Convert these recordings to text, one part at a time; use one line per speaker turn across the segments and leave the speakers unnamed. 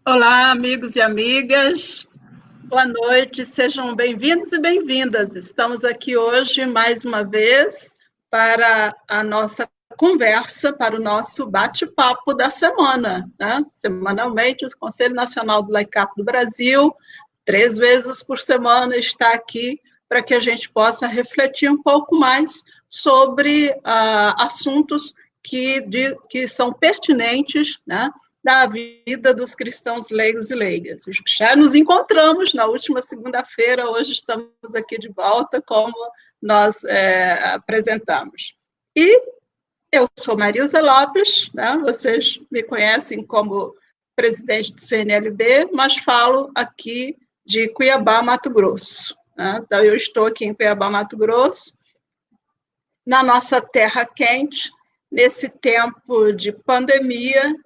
Olá, amigos e amigas. Boa noite, sejam bem-vindos e bem-vindas. Estamos aqui hoje, mais uma vez, para a nossa conversa, para o nosso bate-papo da semana, né? Semanalmente, o Conselho Nacional do Laicato do Brasil, 3 vezes por semana, está aqui para que a gente possa refletir um pouco mais sobre assuntos que são pertinentes, né, da vida dos cristãos leigos e leigas. Já nos encontramos na última segunda-feira, hoje estamos aqui de volta, como nós apresentamos. E eu sou Marilza Lopes, né? Vocês me conhecem como presidente do CNLB, mas falo aqui de Cuiabá, Mato Grosso. Né? Então, eu estou aqui em Cuiabá, Mato Grosso, na nossa terra quente, nesse tempo de pandemia,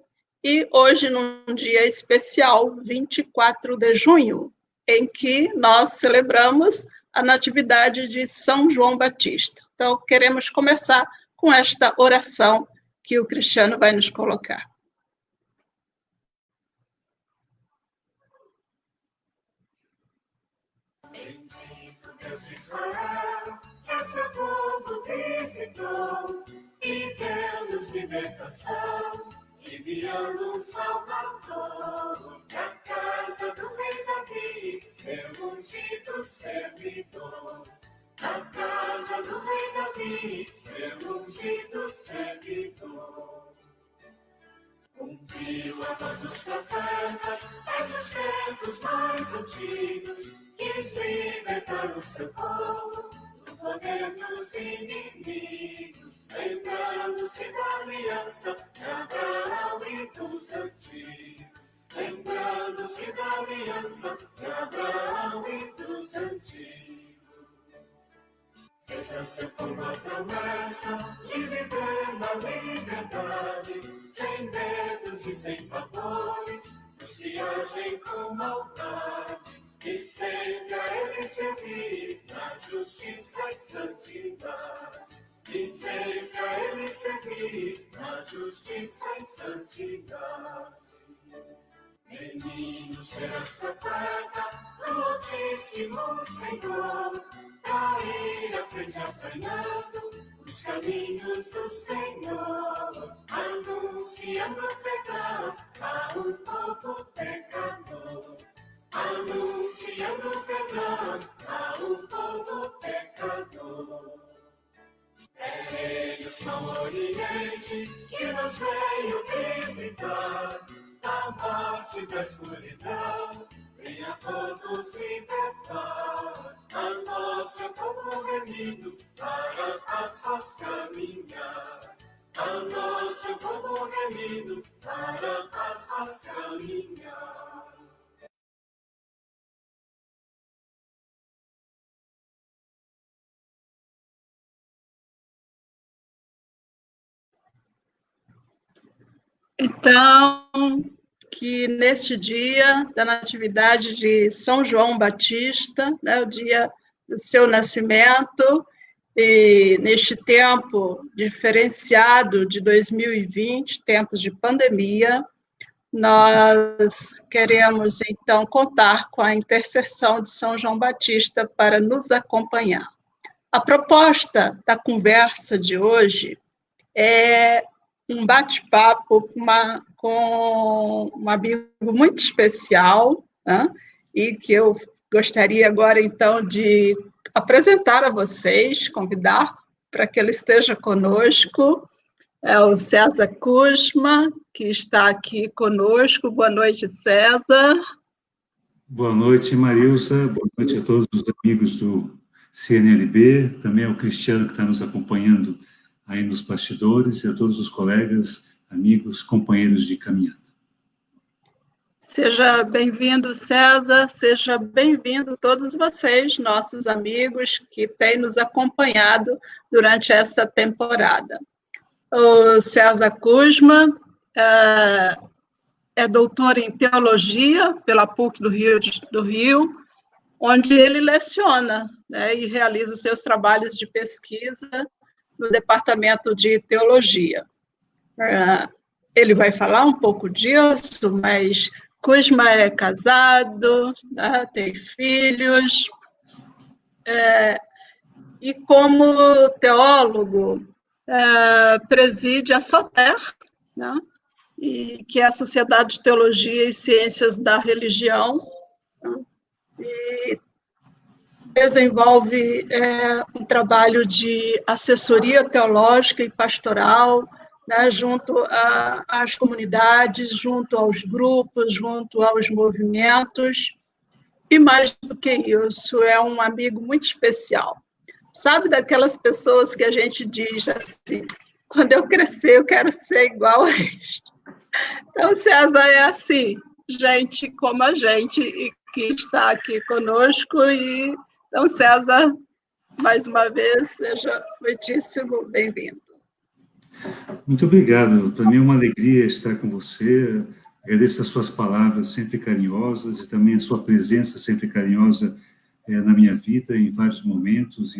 e hoje, num dia especial, 24 de junho, em que nós celebramos a Natividade de São João Batista. Então, queremos começar com esta oração que o Cristiano vai nos colocar.
Bendito Deus de Israel, que seu povo visitou e deu-nos libertação, enviando um Salvador da casa do rei Davi, seu ungido servidor. Da casa do rei Davi, seu ungido servidor. Cumpriu a voz dos profetas, desde os tempos mais antigos, quis libertar o seu povo do poder dos inimigos, lembrando-se da aliança de Abraão e dos antigos. Lembrando-se da aliança de Abraão e dos antigos. Fez a seu povo a promessa de viver na liberdade, sem medos e sem pavores, dos que agem com maldade, e sempre a ele servir na justiça e santidade. E sempre a ele servir na justiça e santidade. Menino, serás profeta do Altíssimo Senhor, pra ir à frente apanhando os caminhos do Senhor, anunciando o perdão a um povo pecador. Anunciando o perdão a um povo pecador. É ele o Sol Oriente que nos veio visitar, da morte da escuridão, venha todos libertar. A nosso povo remido para as paz caminhar. A nosso povo remido para as paz caminhar.
Então, que neste dia da Natividade de São João Batista, né, o dia do seu nascimento, e neste tempo diferenciado de 2020, tempos de pandemia, nós queremos, então, contar com a intercessão de São João Batista para nos acompanhar. A proposta da conversa de hoje é um bate-papo com um amigo muito especial, né? E que eu gostaria agora, então, de apresentar a vocês, convidar para que ele esteja conosco, é o César Kuzma, que está aqui conosco. Boa noite, César.
Boa noite, Marilza. Boa noite a todos os amigos do CNLB, também ao Cristiano que está nos acompanhando aí nos bastidores, e a todos os colegas, amigos, companheiros de caminhada.
Seja bem-vindo, César, seja bem-vindo todos vocês, nossos amigos que têm nos acompanhado durante essa temporada. O César Kuzma é doutor em teologia pela PUC do Rio, onde ele leciona, né, e realiza os seus trabalhos de pesquisa no departamento de teologia. Ele vai falar um pouco disso, mas Cusma é casado, né, tem filhos, e como teólogo, preside a SOTER, né, que é a Sociedade de Teologia e Ciências da Religião, né, e desenvolve um trabalho de assessoria teológica e pastoral, né, junto às comunidades, junto aos grupos, junto aos movimentos, e mais do que isso, é um amigo muito especial. Sabe daquelas pessoas que a gente diz assim, quando eu crescer eu quero ser igual a este. Então, César é assim, gente como a gente, e que está aqui conosco, e então, César, mais uma vez, seja muitíssimo bem-vindo.
Muito obrigado. Para mim é uma alegria estar com você. Agradeço as suas palavras sempre carinhosas e também a sua presença sempre carinhosa na minha vida, em vários momentos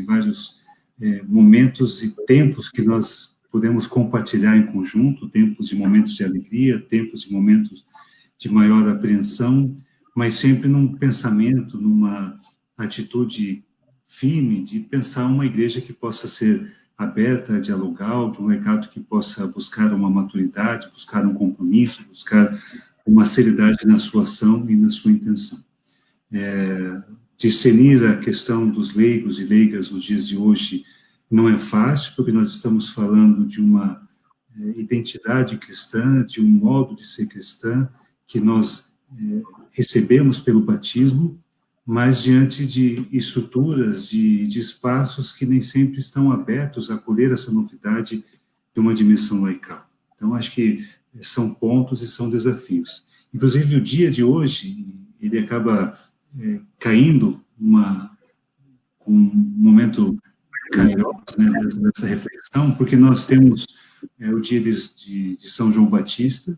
e tempos que nós podemos compartilhar em conjunto, tempos de momentos de alegria, tempos de momentos de maior apreensão, mas sempre num pensamento, numa atitude firme de pensar uma igreja que possa ser aberta a dialogar, de um legado que possa buscar uma maturidade, buscar um compromisso, buscar uma seriedade na sua ação e na sua intenção. Discernir a questão dos leigos e leigas nos dias de hoje não é fácil, porque nós estamos falando de uma identidade cristã, de um modo de ser cristã, que nós recebemos pelo batismo, mas diante de estruturas, de espaços que nem sempre estão abertos a acolher essa novidade de uma dimensão laical. Então, acho que são pontos e são desafios. Inclusive, o dia de hoje, ele acaba caindo com um momento cairoso, né, dessa reflexão, porque nós temos o dia de São João Batista,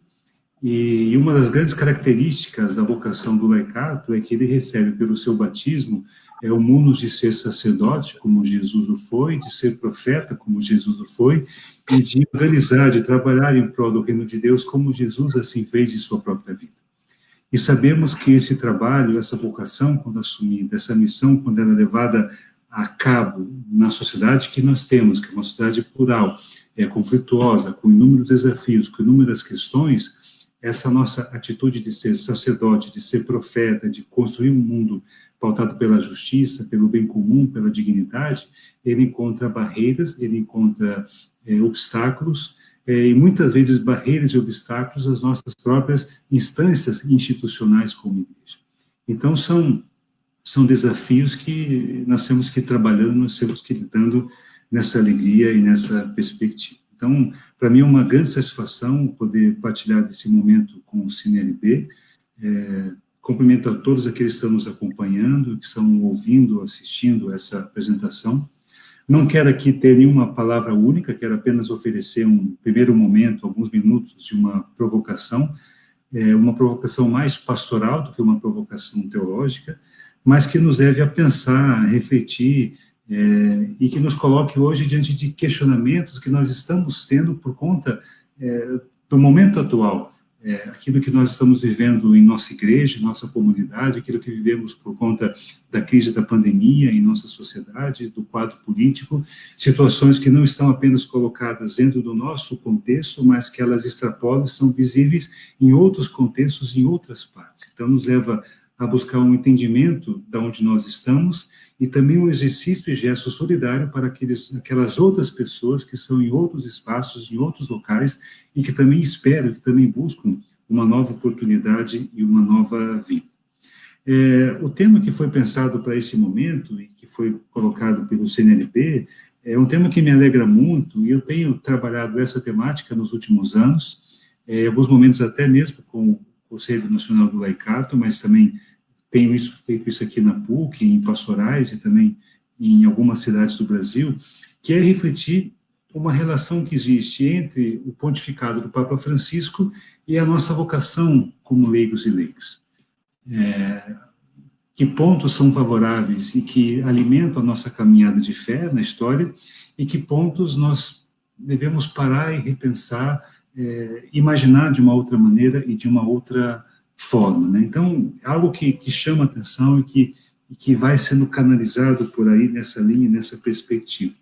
e uma das grandes características da vocação do laicato é que ele recebe pelo seu batismo o munus de ser sacerdote, como Jesus o foi, de ser profeta, como Jesus o foi, e de organizar, de trabalhar em prol do reino de Deus, como Jesus assim fez em sua própria vida. E sabemos que esse trabalho, essa vocação, quando assumida, essa missão, quando ela é levada a cabo na sociedade que nós temos, que é uma sociedade plural, conflituosa, com inúmeros desafios, com inúmeras questões, essa nossa atitude de ser sacerdote, de ser profeta, de construir um mundo pautado pela justiça, pelo bem comum, pela dignidade, ele encontra barreiras, ele encontra obstáculos, e muitas vezes barreiras e obstáculos às nossas próprias instâncias institucionais como igreja. Então, são desafios que nós temos que ir trabalhando, nós temos que ir lidando nessa alegria e nessa perspectiva. Então, para mim é uma grande satisfação poder partilhar desse momento com o CineLB. Cumprimento a todos aqueles que estão nos acompanhando, que estão ouvindo, assistindo essa apresentação. Não quero aqui ter nenhuma palavra única, quero apenas oferecer um primeiro momento, alguns minutos de uma provocação mais pastoral do que uma provocação teológica, mas que nos leve a pensar, a refletir, e que nos coloque hoje diante de questionamentos que nós estamos tendo por conta do momento atual, aquilo que nós estamos vivendo em nossa igreja, em nossa comunidade, aquilo que vivemos por conta da crise da pandemia em nossa sociedade, do quadro político, situações que não estão apenas colocadas dentro do nosso contexto, mas que elas extrapolam, são visíveis em outros contextos, em outras partes. Então, nos leva a buscar um entendimento de onde nós estamos e também um exercício e gesto solidário para aquelas outras pessoas que são em outros espaços, em outros locais, e que também esperam, que também buscam uma nova oportunidade e uma nova vida. O tema que foi pensado para esse momento e que foi colocado pelo CineLB é um tema que me alegra muito, e eu tenho trabalhado essa temática nos últimos anos, em alguns momentos até mesmo com o Conselho Nacional do Laicato, mas também tenho feito isso aqui na PUC, em pastorais e também em algumas cidades do Brasil, que é refletir uma relação que existe entre o pontificado do Papa Francisco e a nossa vocação como leigos e leigas. Que pontos são favoráveis e que alimentam a nossa caminhada de fé na história, e que pontos nós devemos parar e repensar, imaginar de uma outra maneira e de uma outra forma, né? Então, é algo que chama atenção e que vai sendo canalizado por aí nessa linha, nessa perspectiva.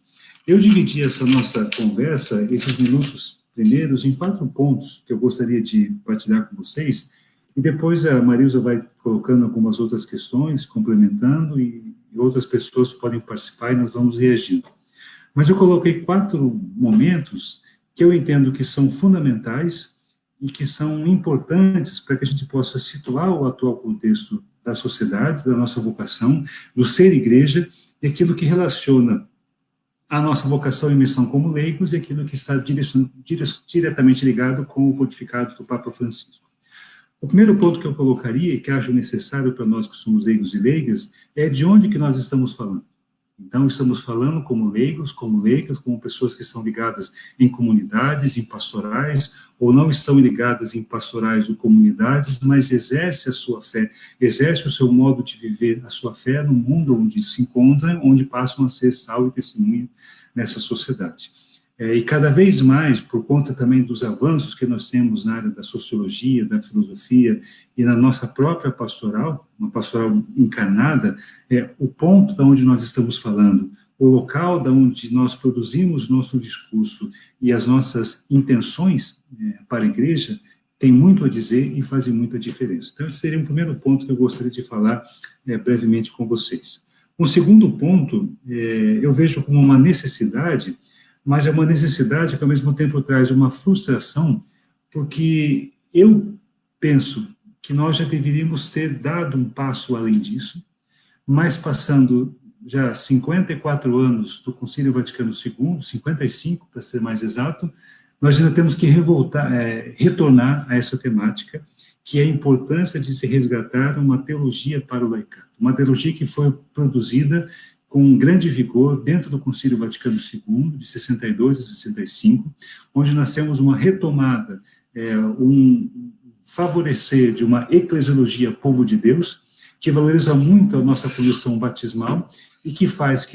Eu dividi essa nossa conversa, esses minutos primeiros, em 4 pontos que eu gostaria de partilhar com vocês, e depois a Marilza vai colocando algumas outras questões, complementando, e outras pessoas podem participar e nós vamos reagindo. Mas eu coloquei 4 momentos que eu entendo que são fundamentais e que são importantes para que a gente possa situar o atual contexto da sociedade, da nossa vocação, do ser igreja, e aquilo que relaciona a nossa vocação e missão como leigos e aquilo que está diretamente ligado com o pontificado do Papa Francisco. O primeiro ponto que eu colocaria, e que acho necessário para nós que somos leigos e leigas, é de onde que nós estamos falando. Então, estamos falando como leigos, como leigas, como pessoas que estão ligadas em comunidades, em pastorais, ou não estão ligadas em pastorais ou comunidades, mas exerce a sua fé, exerce o seu modo de viver a sua fé no mundo onde se encontram, onde passam a ser sal e testemunho nessa sociedade. E cada vez mais, por conta também dos avanços que nós temos na área da sociologia, da filosofia e na nossa própria pastoral, uma pastoral encarnada, o ponto de onde nós estamos falando, o local de onde nós produzimos nosso discurso e as nossas intenções para a igreja, tem muito a dizer e fazem muita diferença. Então, esse seria um primeiro ponto que eu gostaria de falar brevemente com vocês. Um segundo ponto, eu vejo como uma necessidade, mas é uma necessidade que, ao mesmo tempo, traz uma frustração, porque eu penso que nós já deveríamos ter dado um passo além disso, mas passando já 54 anos do Concílio Vaticano II, 55, para ser mais exato, nós ainda temos que retornar a essa temática, que é a importância de se resgatar uma teologia para o laicado, uma teologia que foi produzida com um grande vigor dentro do Concílio Vaticano II, de 62 a 65, onde nós temos uma retomada, um favorecer de uma eclesiologia povo de Deus, que valoriza muito a nossa condição batismal e que faz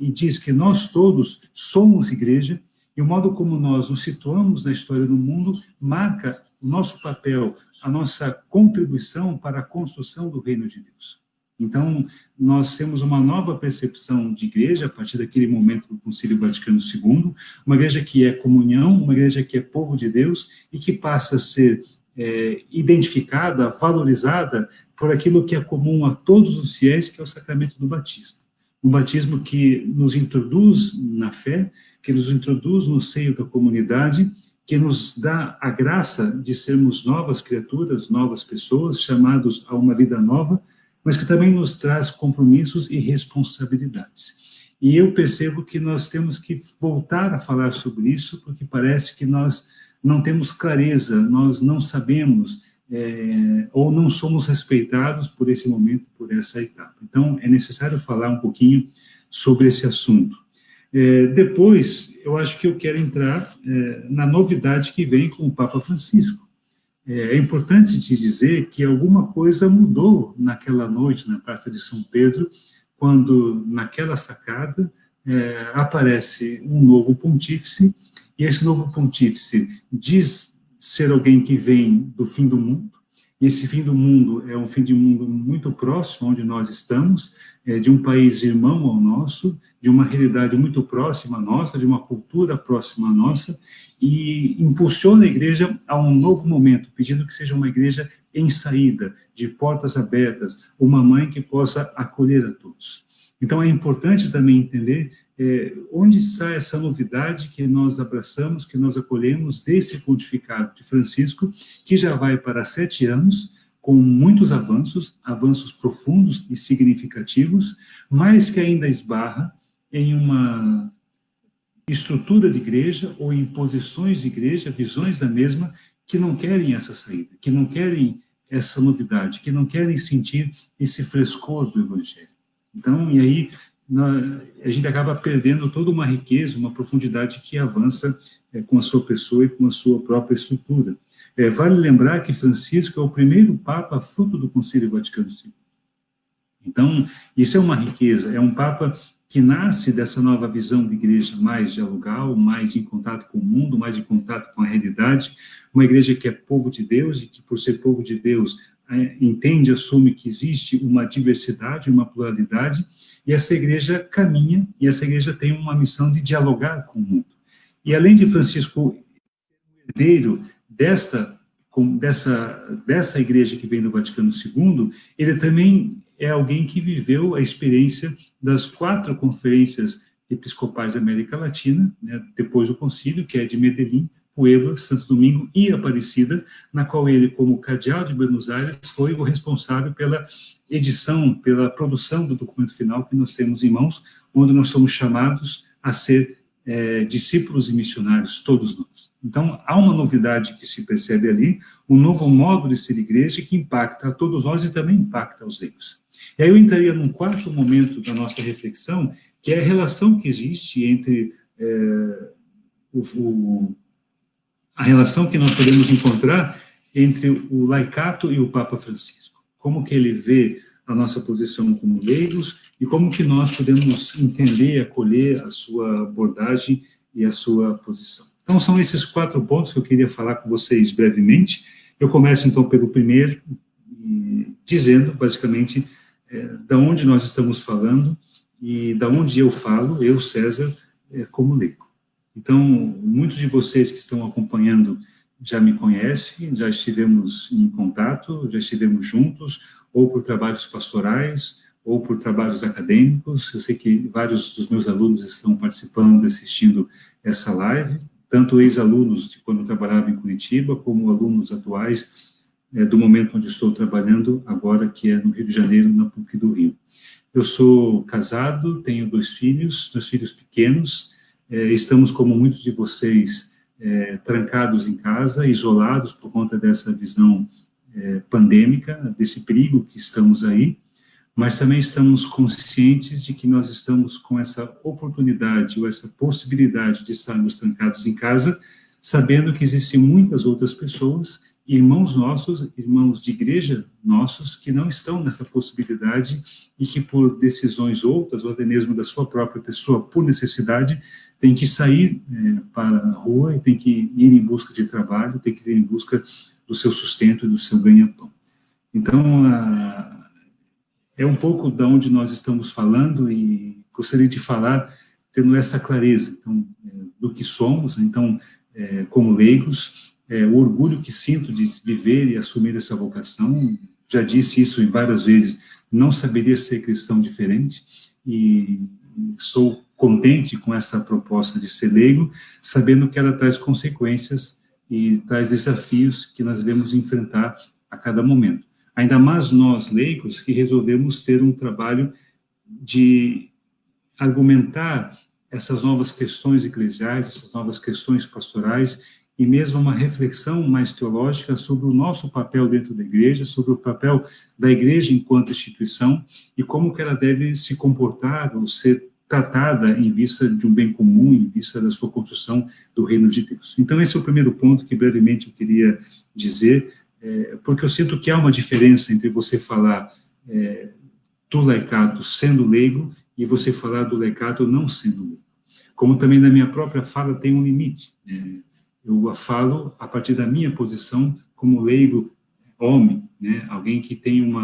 e diz que nós todos somos igreja, e o modo como nós nos situamos na história do mundo marca o nosso papel, a nossa contribuição para a construção do reino de Deus. Então, nós temos uma nova percepção de igreja, a partir daquele momento do Concílio Vaticano II, uma igreja que é comunhão, uma igreja que é povo de Deus, e que passa a ser identificada, valorizada por aquilo que é comum a todos os fiéis, que é o sacramento do batismo. Um batismo que nos introduz na fé, que nos introduz no seio da comunidade, que nos dá a graça de sermos novas criaturas, novas pessoas, chamados a uma vida nova, mas que também nos traz compromissos e responsabilidades. E eu percebo que nós temos que voltar a falar sobre isso, porque parece que nós não temos clareza, nós não sabemos, ou não somos respeitados por esse momento, por essa etapa. Então, é necessário falar um pouquinho sobre esse assunto. Depois, eu acho que eu quero entrar na novidade que vem com o Papa Francisco. É importante te dizer que alguma coisa mudou naquela noite na Praça de São Pedro, quando naquela sacada aparece um novo pontífice, e esse novo pontífice diz ser alguém que vem do fim do mundo, e esse fim do mundo é um fim de mundo muito próximo onde nós estamos, de um país irmão ao nosso, de uma realidade muito próxima à nossa, de uma cultura próxima à nossa, e impulsiona a igreja a um novo momento, pedindo que seja uma igreja em saída, de portas abertas, uma mãe que possa acolher a todos. Então, é importante também entender onde está essa novidade que nós abraçamos, que nós acolhemos desse pontificado de Francisco, que já vai para 7 anos, com muitos avanços profundos e significativos, mas que ainda esbarra em uma estrutura de igreja ou em posições de igreja, visões da mesma, que não querem essa saída, que não querem essa novidade, que não querem sentir esse frescor do Evangelho. Então, e aí a gente acaba perdendo toda uma riqueza, uma profundidade que avança com a sua pessoa e com a sua própria estrutura. Vale lembrar que Francisco é o primeiro Papa fruto do Concílio Vaticano II. Então, isso é uma riqueza, é um Papa que nasce dessa nova visão de igreja mais dialogal, mais em contato com o mundo, mais em contato com a realidade, uma igreja que é povo de Deus e que, por ser povo de Deus, entende, assume que existe uma diversidade, uma pluralidade, e essa igreja caminha, e essa igreja tem uma missão de dialogar com o mundo. E além de Francisco, herdeiro dessa igreja que vem do Vaticano II, ele também é alguém que viveu a experiência das 4 conferências episcopais da América Latina, né, depois do concílio, que é de Medellín, Puebla, Santo Domingo e Aparecida, na qual ele, como cardeal de Buenos Aires, foi o responsável pela edição, pela produção do documento final que nós temos em mãos, onde nós somos chamados a ser discípulos e missionários, todos nós. Então, há uma novidade que se percebe ali, um novo modo de ser igreja que impacta a todos nós e também impacta aos leigos. E aí eu entraria num 4º momento da nossa reflexão, que é a relação que existe entre a relação que nós podemos encontrar entre o laicato e o Papa Francisco. Como que ele vê a nossa posição como leigos e como que nós podemos entender e acolher a sua abordagem e a sua posição. Então, são esses 4 pontos que eu queria falar com vocês brevemente. Eu começo, então, pelo primeiro, dizendo, basicamente, da onde nós estamos falando e da onde eu falo, eu, César, como leigo. Então, muitos de vocês que estão acompanhando já me conhecem, já estivemos em contato, já estivemos juntos, ou por trabalhos pastorais, ou por trabalhos acadêmicos. Eu sei que vários dos meus alunos estão participando, assistindo essa live, tanto ex-alunos de quando eu trabalhava em Curitiba, como alunos atuais do momento onde estou trabalhando agora, que é no Rio de Janeiro, na PUC do Rio. Eu sou casado, tenho 2 filhos pequenos, estamos, como muitos de vocês, trancados em casa, isolados por conta dessa visão pandêmica, desse perigo que estamos aí, mas também estamos conscientes de que nós estamos com essa oportunidade ou essa possibilidade de estarmos trancados em casa, sabendo que existem muitas outras pessoas, irmãos nossos, irmãos de igreja nossos, que não estão nessa possibilidade e que por decisões outras, ou até mesmo da sua própria pessoa, por necessidade, tem que sair para a rua e tem que ir em busca de trabalho, tem que ir em busca do seu sustento e do seu ganha-pão. Então, é um pouco de onde nós estamos falando e gostaria de falar tendo essa clareza, então, do que somos, então, como leigos, o orgulho que sinto de viver e assumir essa vocação, já disse isso várias vezes, não saberia ser cristão diferente, e sou contente com essa proposta de ser leigo, sabendo que ela traz consequências e traz desafios que nós devemos enfrentar a cada momento. Ainda mais nós, leigos, que resolvemos ter um trabalho de argumentar essas novas questões eclesiais, essas novas questões pastorais, e mesmo uma reflexão mais teológica sobre o nosso papel dentro da igreja, sobre o papel da igreja enquanto instituição, e como que ela deve se comportar ou ser tratada em vista de um bem comum, em vista da sua construção do reino de Deus. Então, esse é o primeiro ponto que brevemente eu queria dizer, porque eu sinto que há uma diferença entre você falar do laicato sendo leigo e você falar do laicato não sendo leigo. Como também na minha própria fala tem um limite. Eu a falo a partir da minha posição como leigo homem, né? Alguém que tem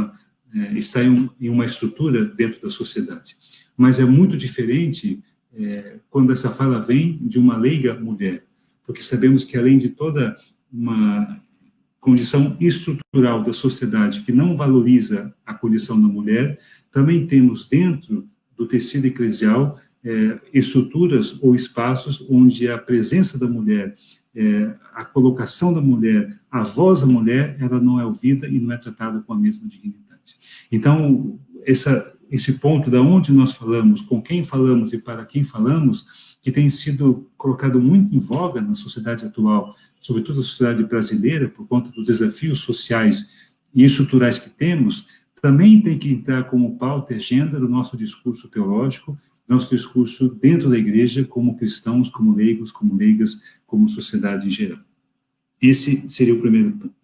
está em uma estrutura dentro da sociedade. Mas é muito diferente quando essa fala vem de uma leiga mulher, porque sabemos que além de toda uma condição estrutural da sociedade que não valoriza a condição da mulher, também temos dentro do tecido eclesial estruturas ou espaços onde a presença da mulher, a colocação da mulher, a voz da mulher, ela não é ouvida e não é tratada com a mesma dignidade. Então, esse ponto da onde nós falamos, com quem falamos e para quem falamos, que tem sido colocado muito em voga na sociedade atual, sobretudo a sociedade brasileira, por conta dos desafios sociais e estruturais que temos, também tem que entrar como pauta e agenda do nosso discurso teológico, nosso discurso dentro da igreja, como cristãos, como leigos, como leigas, como sociedade em geral. Esse seria o primeiro ponto.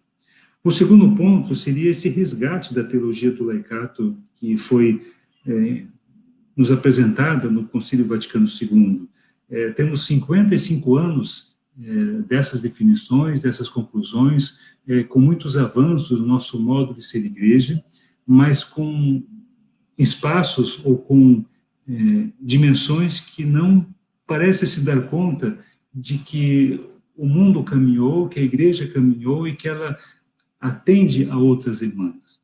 O segundo ponto seria esse resgate da teologia do laicato que foi nos apresentada no Concílio Vaticano II. Temos 55 anos dessas definições, dessas conclusões, com muitos avanços no nosso modo de ser igreja, mas com espaços ou com dimensões que não parecem se dar conta de que o mundo caminhou, que a igreja caminhou e que ela atende a outras demandas.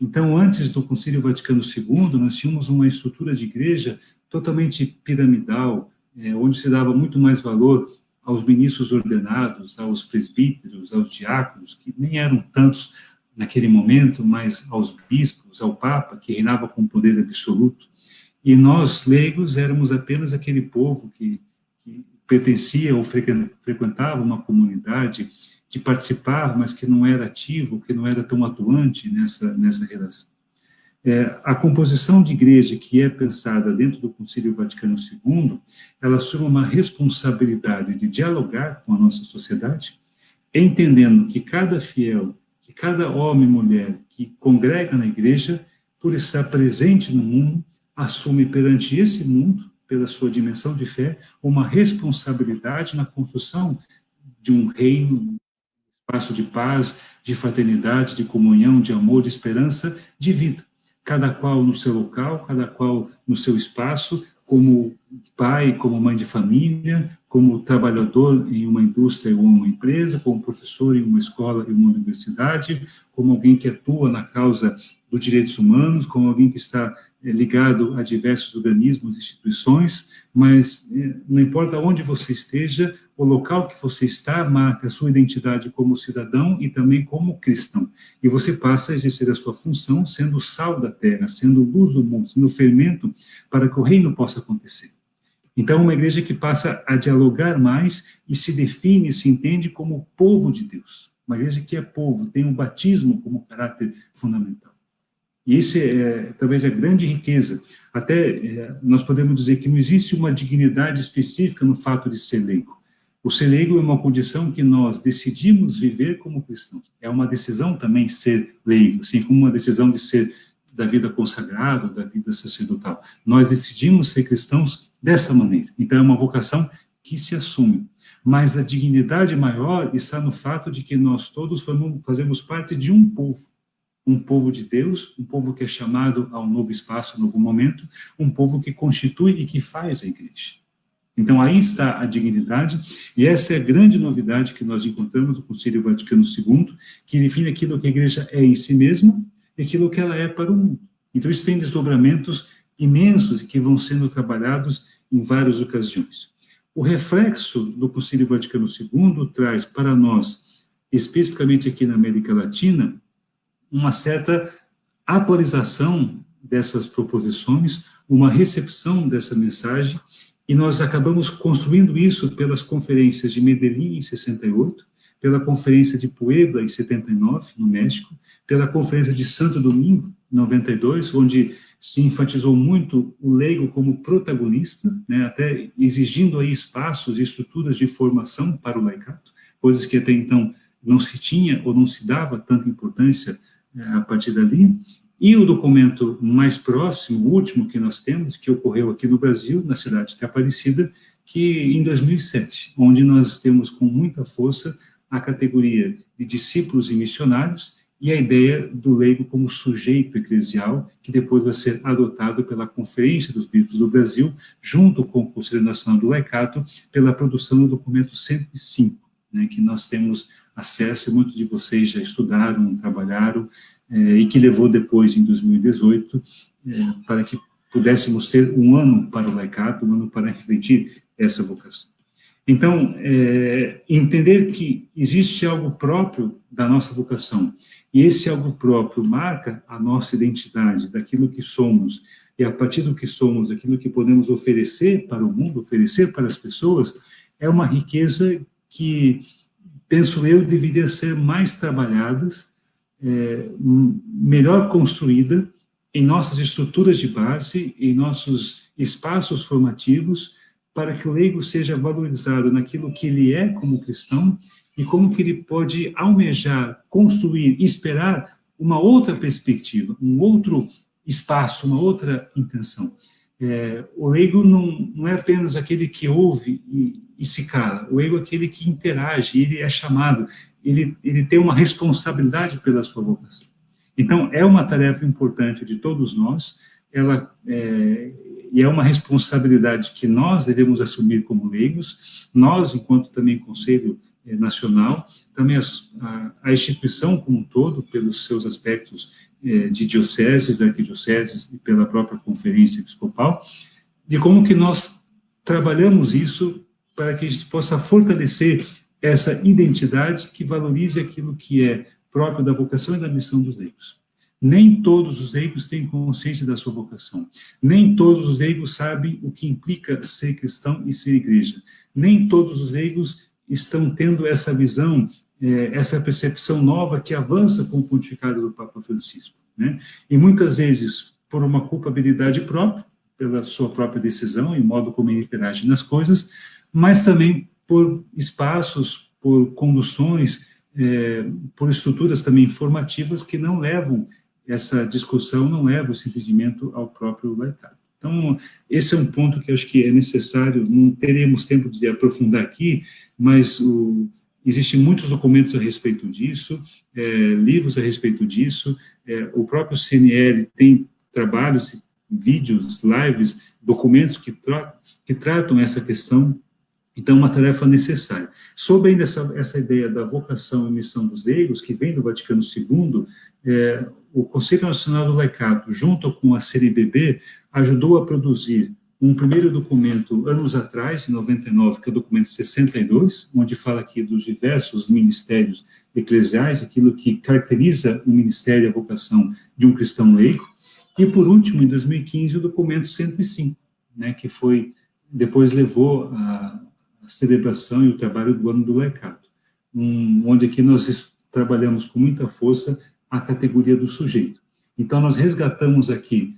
Então, antes do Concílio Vaticano II, nós tínhamos uma estrutura de igreja totalmente piramidal, onde se dava muito mais valor aos ministros ordenados, aos presbíteros, aos diáconos, que nem eram tantos naquele momento, mas aos bispos, ao Papa, que reinava com poder absoluto. E nós, leigos, éramos apenas aquele povo que pertencia ou frequentava uma comunidade, que participava, mas que não era ativo, que não era tão atuante nessa relação. A composição de igreja que é pensada dentro do Concílio Vaticano II, ela assume uma responsabilidade de dialogar com a nossa sociedade, entendendo que cada fiel, que cada homem e mulher que congrega na igreja, por estar presente no mundo, assume perante esse mundo, pela sua dimensão de fé, uma responsabilidade na construção de um reino, espaço de paz, de fraternidade, de comunhão, de amor, de esperança, de vida. Cada qual no seu local, cada qual no seu espaço, como pai, como mãe de família, como trabalhador em uma indústria ou uma empresa, como professor em uma escola e uma universidade, como alguém que atua na causa dos direitos humanos, como alguém que está ligado a diversos organismos e instituições, mas não importa onde você esteja, o local que você está marca a sua identidade como cidadão e também como cristão. E você passa a exercer a sua função sendo sal da terra, sendo luz do mundo, sendo fermento para que o reino possa acontecer. Então, uma igreja que passa a dialogar mais e se define, se entende como povo de Deus. Uma igreja que é povo, tem um batismo como caráter fundamental. E isso talvez a grande riqueza. Até nós podemos dizer que não existe uma dignidade específica no fato de ser leigo. O ser leigo é uma condição que nós decidimos viver como cristãos. É uma decisão também ser leigo, assim como uma decisão de ser da vida consagrada, da vida sacerdotal. Nós decidimos ser cristãos dessa maneira. Então, é uma vocação que se assume. Mas a dignidade maior está no fato de que nós todos fazemos parte de um povo de Deus, um povo que é chamado a um novo espaço, a um novo momento, um povo que constitui e que faz a igreja. Então, aí está a dignidade, e essa é a grande novidade que nós encontramos no Concílio Vaticano II, que define aquilo que a igreja é em si mesma e aquilo que ela é para o mundo. Então, isso tem desdobramentos imensos e que vão sendo trabalhados em várias ocasiões. O reflexo do Concílio Vaticano II traz para nós, especificamente aqui na América Latina, uma certa atualização dessas proposições, uma recepção dessa mensagem, e nós acabamos construindo isso pelas conferências de Medellín, em 68, pela conferência de Puebla, em 79, no México, pela conferência de Santo Domingo, em 92, onde se enfatizou muito o leigo como protagonista, né, até exigindo aí espaços e estruturas de formação para o laicato, coisas que até então não se tinha ou não se dava tanta importância a partir dali. E o documento mais próximo, o último que nós temos, que ocorreu aqui no Brasil, na cidade de Aparecida, que em 2007, onde nós temos com muita força a categoria de discípulos e missionários e a ideia do leigo como sujeito eclesial, que depois vai ser adotado pela Conferência dos Bispos do Brasil, junto com o Conselho Nacional do Laicato, pela produção do documento 105, né, que nós temos acesso, e muitos de vocês já estudaram, trabalharam, e que levou depois, em 2018, para que pudéssemos ter um ano para o laicato, um ano para refletir essa vocação. Então, entender que existe algo próprio da nossa vocação, e esse algo próprio marca a nossa identidade, daquilo que somos, e a partir do que somos, aquilo que podemos oferecer para o mundo, oferecer para as pessoas, é uma riqueza que, penso eu, deveria ser mais trabalhadas, melhor construída em nossas estruturas de base, em nossos espaços formativos, para que o leigo seja valorizado naquilo que ele é como cristão e como que ele pode almejar, construir, esperar uma outra perspectiva, um outro espaço, uma outra intenção. O leigo não é apenas aquele que ouve e se cala. O leigo é aquele que interage, ele é chamado, ele tem uma responsabilidade pela sua vocação. Então, é uma tarefa importante de todos nós, e é uma responsabilidade que nós devemos assumir como leigos, nós, enquanto também Conselho Nacional, também a instituição como um todo, pelos seus aspectos de dioceses, arquidioceses e pela própria Conferência Episcopal, de como que nós trabalhamos isso para que a gente possa fortalecer essa identidade que valorize aquilo que é próprio da vocação e da missão dos leigos. Nem todos os leigos têm consciência da sua vocação. Nem todos os leigos sabem o que implica ser cristão e ser igreja. Nem todos os leigos estão tendo essa visão, essa percepção nova que avança com o pontificado do Papa Francisco, né? E muitas vezes, por uma culpabilidade própria, pela sua própria decisão e modo como ele interage nas coisas, mas também por espaços, por conduções, por estruturas também formativas que não levam essa discussão, não levam esse entendimento ao próprio laicado. Então, esse é um ponto que eu acho que é necessário, não teremos tempo de aprofundar aqui, mas existem muitos documentos a respeito disso, livros a respeito disso, o próprio CNL tem trabalhos, vídeos, lives, documentos que tratam essa questão. Então, uma tarefa necessária. Sobre ainda essa ideia da vocação e missão dos leigos, que vem do Vaticano II, o Conselho Nacional do Laicato, junto com a CNBB, ajudou a produzir um primeiro documento, anos atrás, em 99, que é o documento 62, onde fala aqui dos diversos ministérios eclesiais, aquilo que caracteriza o ministério e a vocação de um cristão leigo. E, por último, em 2015, o documento 105, né, que depois levou a celebração e o trabalho do Ano do Laicato, onde aqui nós trabalhamos com muita força a categoria do sujeito. Então, nós resgatamos aqui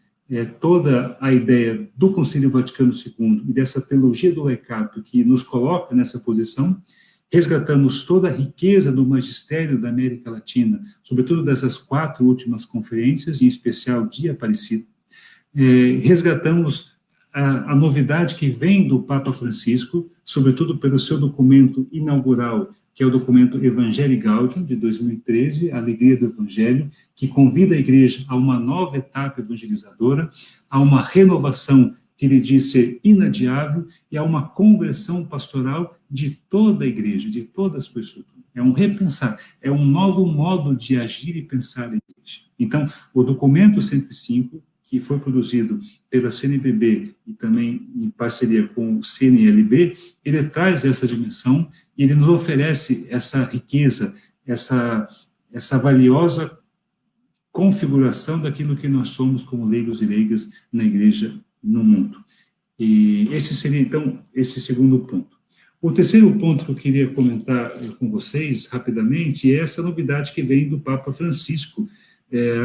toda a ideia do Concílio Vaticano II e dessa teologia do laicato que nos coloca nessa posição, resgatamos toda a riqueza do magistério da América Latina, sobretudo dessas 4 últimas conferências, em especial de Aparecida, resgatamos a novidade que vem do Papa Francisco, sobretudo pelo seu documento inaugural, que é o documento Evangelii Gaudium, de 2013, a Alegria do Evangelho, que convida a igreja a uma nova etapa evangelizadora, a uma renovação que ele diz ser inadiável e a uma conversão pastoral de toda a igreja, de toda a sua estrutura. É um repensar, é um novo modo de agir e pensar a igreja. Então, o documento 105, que foi produzido pela CNBB e também em parceria com o CNLB, ele traz essa dimensão e ele nos oferece essa riqueza, essa valiosa configuração daquilo que nós somos como leigos e leigas na igreja no mundo. E esse seria, então, esse segundo ponto. O terceiro ponto que eu queria comentar com vocês, rapidamente, é essa novidade que vem do Papa Francisco,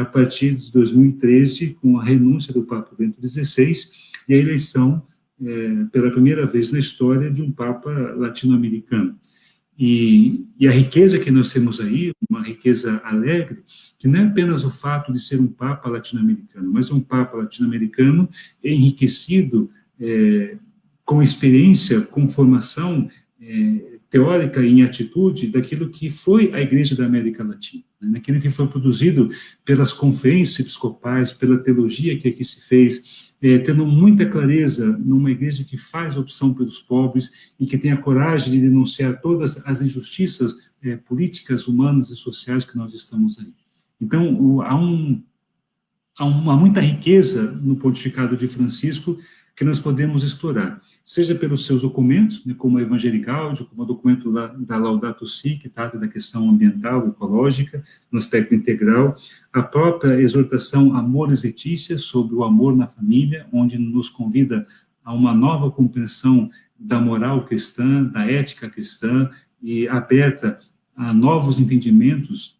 a partir de 2013, com a renúncia do Papa Bento XVI e a eleição, pela primeira vez na história, de um Papa latino-americano. E a riqueza que nós temos aí, uma riqueza alegre, que não é apenas o fato de ser um Papa latino-americano, mas um Papa latino-americano enriquecido com experiência, com formação teórica e em atitude daquilo que foi a Igreja da América Latina, né? Naquilo que foi produzido pelas conferências episcopais, pela teologia que aqui se fez, tendo muita clareza numa igreja que faz opção pelos pobres e que tem a coragem de denunciar todas as injustiças políticas, humanas e sociais que nós estamos aí. Então, há muita riqueza no pontificado de Francisco que nós podemos explorar, seja pelos seus documentos, né, como o Evangelii Gaudium, como o documento da Laudato Si, que trata da questão ambiental, ecológica, no aspecto integral, a própria exortação Amoris Laetitia, sobre o amor na família, onde nos convida a uma nova compreensão da moral cristã, da ética cristã, e aberta a novos entendimentos,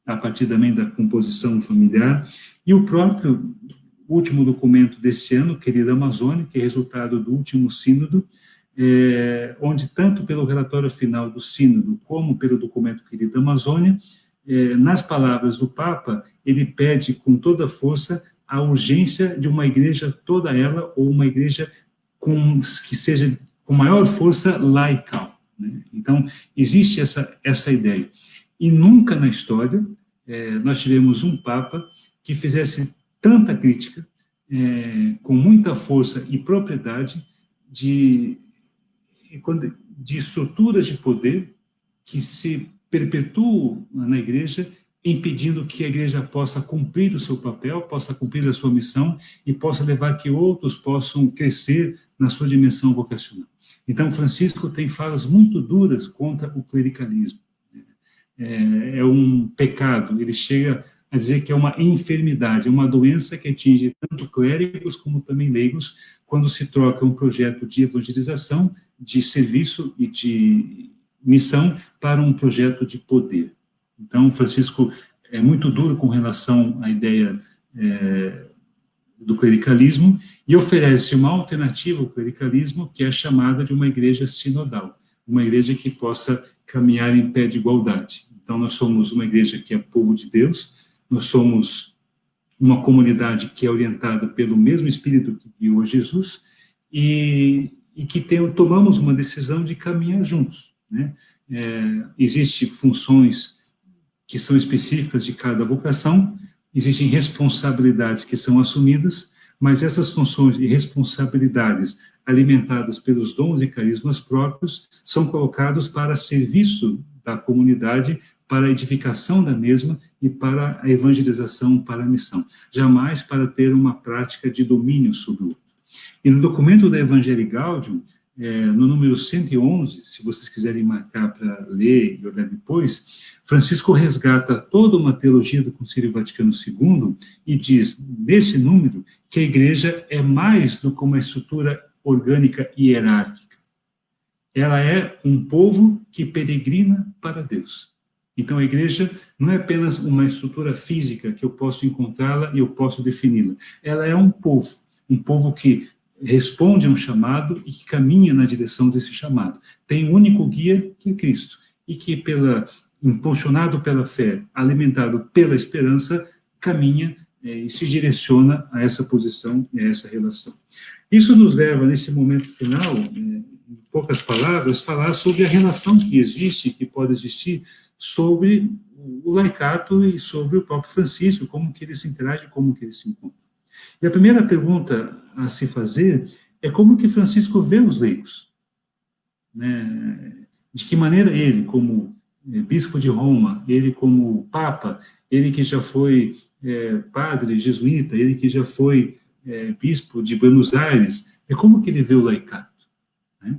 a partir também da composição familiar, e o próprio último documento desse ano, Querida Amazônia, que é resultado do último sínodo, onde tanto pelo relatório final do sínodo, como pelo documento Querida Amazônia, nas palavras do Papa, ele pede com toda a força a urgência de uma igreja toda ela, ou uma igreja que seja com maior força laical, né? Então, existe essa ideia. E nunca na história nós tivemos um Papa que fizesse tanta crítica, com muita força e propriedade, de estruturas de poder que se perpetuam na igreja, impedindo que a igreja possa cumprir o seu papel, possa cumprir a sua missão e possa levar que outros possam crescer na sua dimensão vocacional. Então, Francisco tem falas muito duras contra o clericalismo. É um pecado, ele chega a dizer que é uma enfermidade, é uma doença que atinge tanto clérigos como também leigos, quando se troca um projeto de evangelização, de serviço e de missão para um projeto de poder. Então, Francisco é muito duro com relação à ideia do clericalismo e oferece uma alternativa ao clericalismo, que é a chamada de uma igreja sinodal, uma igreja que possa caminhar em pé de igualdade. Então, nós somos uma igreja que é povo de Deus, nós somos uma comunidade que é orientada pelo mesmo Espírito que guiou Jesus e que tomamos uma decisão de caminhar juntos, né? Existem funções que são específicas de cada vocação, existem responsabilidades que são assumidas, mas essas funções e responsabilidades alimentadas pelos dons e carismas próprios são colocados para serviço da comunidade, para a edificação da mesma e para a evangelização, para a missão, jamais para ter uma prática de domínio sobre o outro. E no documento da Evangelii Gaudium, no número 111, se vocês quiserem marcar para ler e olhar depois, Francisco resgata toda uma teologia do Concílio Vaticano II e diz, nesse número, que a igreja é mais do que uma estrutura orgânica e hierárquica. Ela é um povo que peregrina para Deus. Então, a igreja não é apenas uma estrutura física que eu posso encontrá-la e eu posso defini-la. Ela é um povo que responde a um chamado e que caminha na direção desse chamado. Tem um único guia, que é Cristo, e que, impulsionado pela fé, alimentado pela esperança, caminha e se direciona a essa posição e a essa relação. Isso nos leva, nesse momento final, em poucas palavras, falar sobre a relação que existe, que pode existir, sobre o laicato e sobre o próprio Francisco, como que ele se interage, como que ele se encontra. E a primeira pergunta a se fazer é como que Francisco vê os leigos, né? De que maneira ele, como bispo de Roma, ele como papa, ele que já foi padre jesuíta, ele que já foi bispo de Buenos Aires, como que ele vê o laicato, né?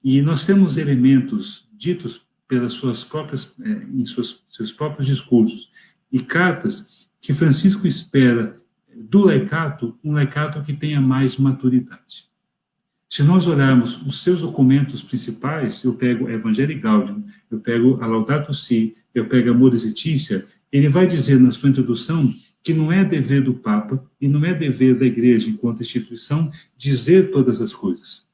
E nós temos elementos ditos pelas suas próprias, em seus próprios discursos e cartas, que Francisco espera do laicato, um laicato que tenha mais maturidade. Se nós olharmos os seus documentos principais, eu pego a Evangelii Gaudium, eu pego a Laudato Si, eu pego a Amoris Laetitia, ele vai dizer na sua introdução que não é dever do Papa e não é dever da Igreja, enquanto instituição, dizer todas as coisas,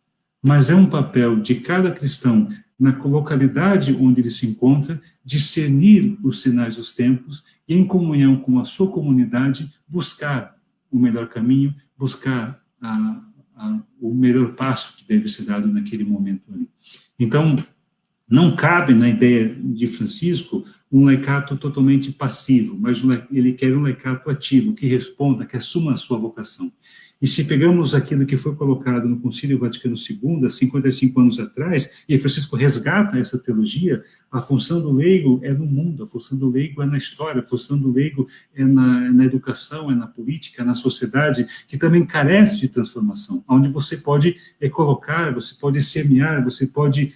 mas é um papel de cada cristão, na localidade onde ele se encontra, discernir os sinais dos tempos e, em comunhão com a sua comunidade, buscar o melhor caminho, buscar o melhor passo que deve ser dado naquele momento ali. Então, não cabe na ideia de Francisco um laicato totalmente passivo, mas ele quer um laicato ativo, que responda, que assuma a sua vocação. E se pegamos aquilo que foi colocado no Concílio Vaticano II, há 55 anos atrás, e Francisco resgata essa teologia, a função do leigo é no mundo, a função do leigo é na história, a função do leigo é na educação, é na política, é na sociedade, que também carece de transformação, onde você pode colocar, você pode semear, você pode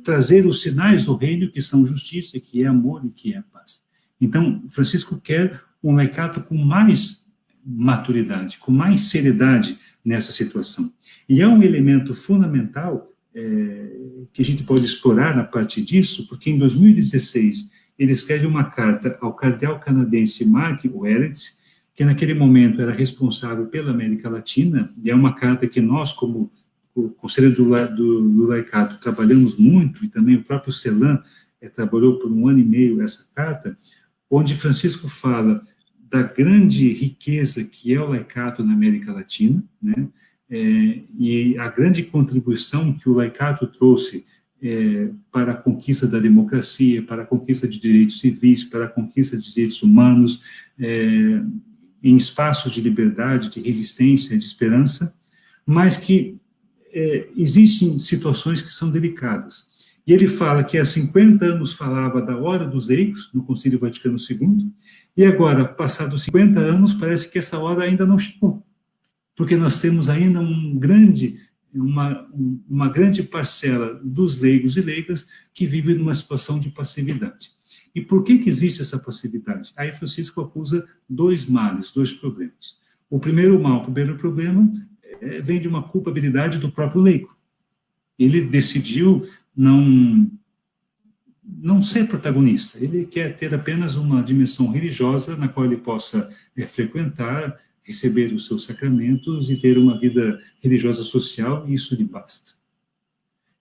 trazer os sinais do reino, que são justiça, que é amor e que é paz. Então, Francisco quer um laicato com mais maturidade, com mais seriedade nessa situação. E é um elemento fundamental que a gente pode explorar a partir disso, porque em 2016 ele escreve uma carta ao cardeal canadense Mark Willett, que naquele momento era responsável pela América Latina, e é uma carta que nós, como o Conselho do Laicato, trabalhamos muito, e também o próprio Celan trabalhou por 1 ano e meio essa carta, onde Francisco fala da grande riqueza que é o laicato na América Latina, né? E a grande contribuição que o laicato trouxe para a conquista da democracia, para a conquista de direitos civis, para a conquista de direitos humanos, em espaços de liberdade, de resistência, de esperança, mas que existem situações que são delicadas. E ele fala que há 50 anos falava da hora dos leigos, no Concílio Vaticano II, e agora, passados 50 anos, parece que essa hora ainda não chegou, porque nós temos ainda uma grande parcela dos leigos e leigas que vivem numa situação de passividade. E por que existe essa passividade? Aí Francisco acusa dois males, dois problemas. O primeiro problema vem de uma culpabilidade do próprio leigo. Ele decidiu não ser protagonista, ele quer ter apenas uma dimensão religiosa na qual ele possa frequentar, receber os seus sacramentos e ter uma vida religiosa social, e isso lhe basta.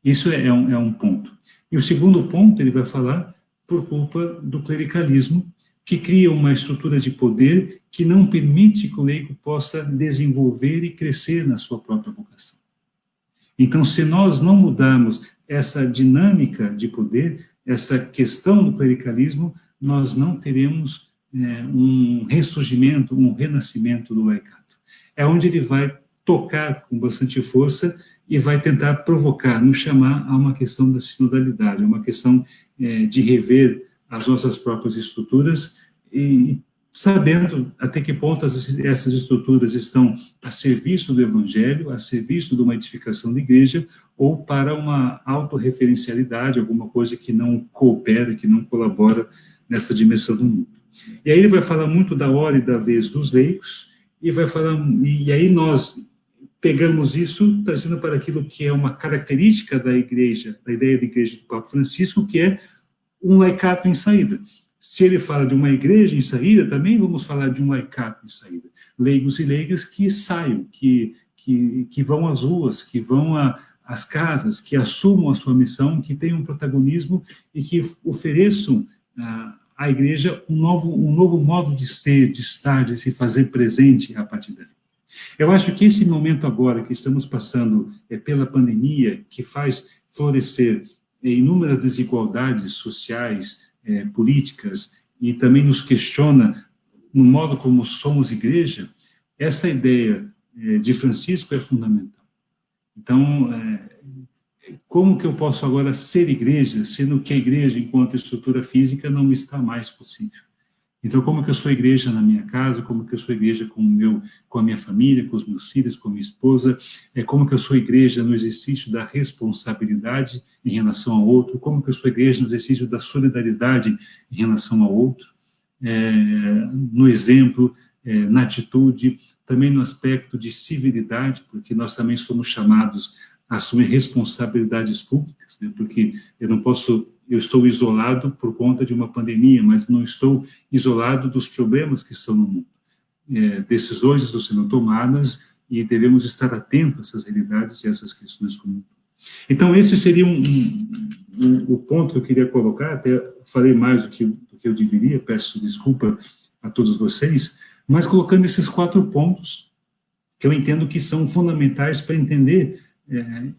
Isso é um ponto. E o segundo ponto, ele vai falar por culpa do clericalismo, que cria uma estrutura de poder que não permite que o leigo possa desenvolver e crescer na sua própria vocação. Então, se nós não mudarmos essa dinâmica de poder, essa questão do clericalismo, nós não teremos um ressurgimento, um renascimento do laicato. É onde ele vai tocar com bastante força e vai tentar provocar, nos chamar a uma questão da sinodalidade, uma questão de rever as nossas próprias estruturas e sabendo até que ponto essas estruturas estão a serviço do Evangelho, a serviço de uma edificação da igreja, ou para uma autorreferencialidade, alguma coisa que não coopera, que não colabora nessa dimensão do mundo. E aí ele vai falar muito da hora e da vez dos leigos, e aí nós pegamos isso, trazendo para aquilo que é uma característica da igreja, da ideia da igreja do Papa Francisco, que é um laicato em saída. Se ele fala de uma igreja em saída, também vamos falar de um laicato em saída. Leigos e leigas que saiam, que vão às ruas, que vão às casas, que assumam a sua missão, que tenham um protagonismo e que ofereçam à igreja um novo modo de ser, de estar, de se fazer presente a partir dali. Eu acho que esse momento agora que estamos passando pela pandemia, que faz florescer inúmeras desigualdades sociais, políticas, e também nos questiona no modo como somos igreja, essa ideia de Francisco é fundamental. Então, como que eu posso agora ser igreja, sendo que a igreja, enquanto estrutura física, não me está mais possível? Então, como que eu sou igreja na minha casa, como que eu sou igreja com a minha família, com os meus filhos, com a minha esposa, como que eu sou igreja no exercício da responsabilidade em relação ao outro, como que eu sou igreja no exercício da solidariedade em relação ao outro, no exemplo, na atitude, também no aspecto de civilidade, porque nós também somos chamados a assumir responsabilidades públicas, né? Porque eu estou isolado por conta de uma pandemia, mas não estou isolado dos problemas que estão no mundo. Decisões estão sendo tomadas e devemos estar atentos a essas realidades e a essas questões comuns. Então, esse seria o ponto que eu queria colocar, até falei mais do que eu deveria, peço desculpa a todos vocês, mas colocando esses 4 pontos que eu entendo que são fundamentais para entender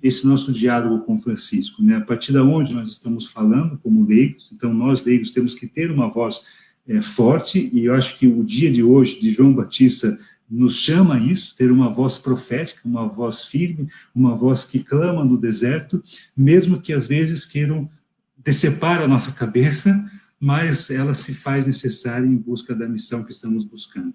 esse nosso diálogo com Francisco, né? A partir de onde nós estamos falando como leigos, então nós leigos temos que ter uma voz forte, e eu acho que o dia de hoje, de João Batista, nos chama a isso, ter uma voz profética, uma voz firme, uma voz que clama no deserto, mesmo que às vezes queiram decepar a nossa cabeça, mas ela se faz necessária em busca da missão que estamos buscando.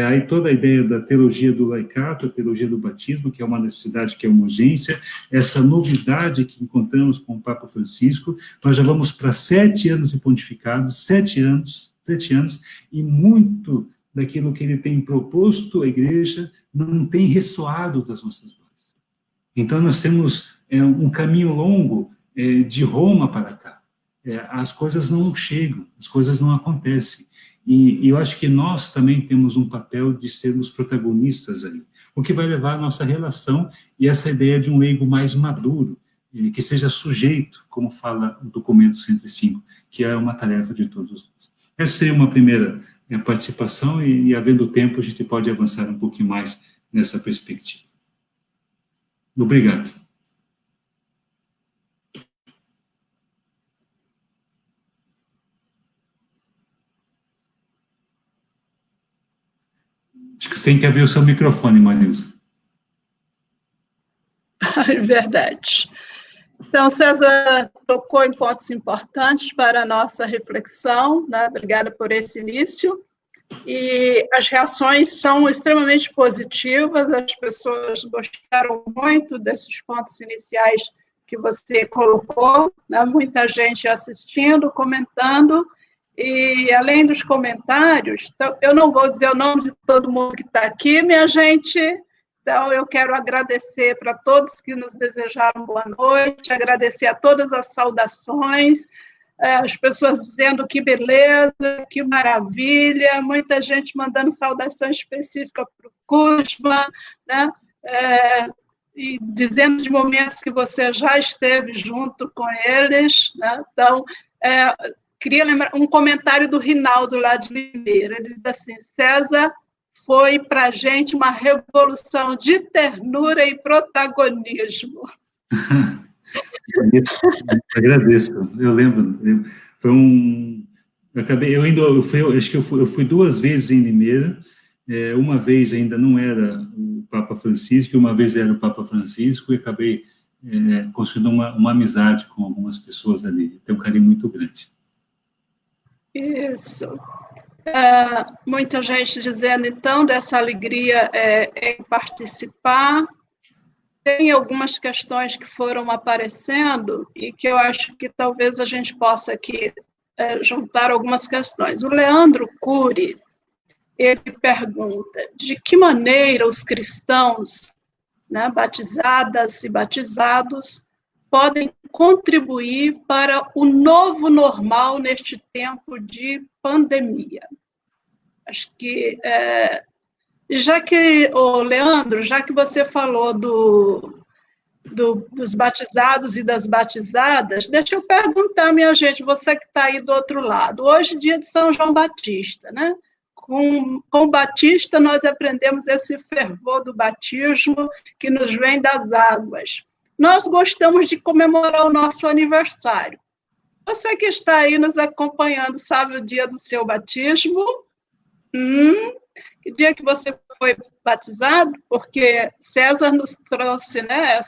Aí toda a ideia da teologia do laicato, a teologia do batismo, que é uma necessidade, que é uma urgência, essa novidade que encontramos com o Papa Francisco, nós já vamos para 7 anos de pontificado, 7 anos, e muito daquilo que ele tem proposto à igreja não tem ressoado das nossas vozes. Então nós temos um caminho longo de Roma para cá. As coisas não chegam, as coisas não acontecem. E eu acho que nós também temos um papel de sermos protagonistas aí, o que vai levar a nossa relação e essa ideia de um leigo mais maduro, que seja sujeito, como fala o documento 105, que é uma tarefa de todos nós. Essa seria uma primeira a participação e, havendo tempo, a gente pode avançar um pouquinho mais nessa perspectiva. Obrigado. Acho que você tem que abrir o seu microfone, Marilsa.
É verdade. Então, César tocou em pontos importantes para a nossa reflexão, né? Obrigada por esse início. E as reações são extremamente positivas, as pessoas gostaram muito desses pontos iniciais que você colocou, né? Muita gente assistindo, comentando, e além dos comentários, então, eu não vou dizer o nome de todo mundo que está aqui, minha gente, então eu quero agradecer para todos que nos desejaram boa noite, agradecer a todas as saudações, as pessoas dizendo que beleza, que maravilha, muita gente mandando saudação específica para o Kuzma, né? E dizendo de momentos que você já esteve junto com eles, né? Então, queria lembrar um comentário do Rinaldo lá de Limeira, ele diz assim: César, foi para a gente uma revolução de ternura e protagonismo.
Agradeço, eu lembro. Foi acho que eu fui 2 vezes em Limeira. Uma vez ainda não era o Papa Francisco, e uma vez era o Papa Francisco, e acabei construindo uma amizade com algumas pessoas ali. Tem um carinho muito grande.
Isso. Muita gente dizendo, então, dessa alegria em participar. Tem algumas questões que foram aparecendo e que eu acho que talvez a gente possa aqui juntar algumas questões. O Leandro Cury, ele pergunta de que maneira os cristãos, né, batizadas e batizados, podem contribuir para o novo normal neste tempo de pandemia. Acho que, já que, Leandro, já que você falou dos batizados e das batizadas, deixa eu perguntar, minha gente, você que está aí do outro lado, hoje é dia de São João Batista, né? Com o Batista nós aprendemos esse fervor do batismo que nos vem das águas. Nós gostamos de comemorar o nosso aniversário. Você que está aí nos acompanhando, sabe o dia do seu batismo? Que dia que você foi batizado? Porque César nos trouxe, né,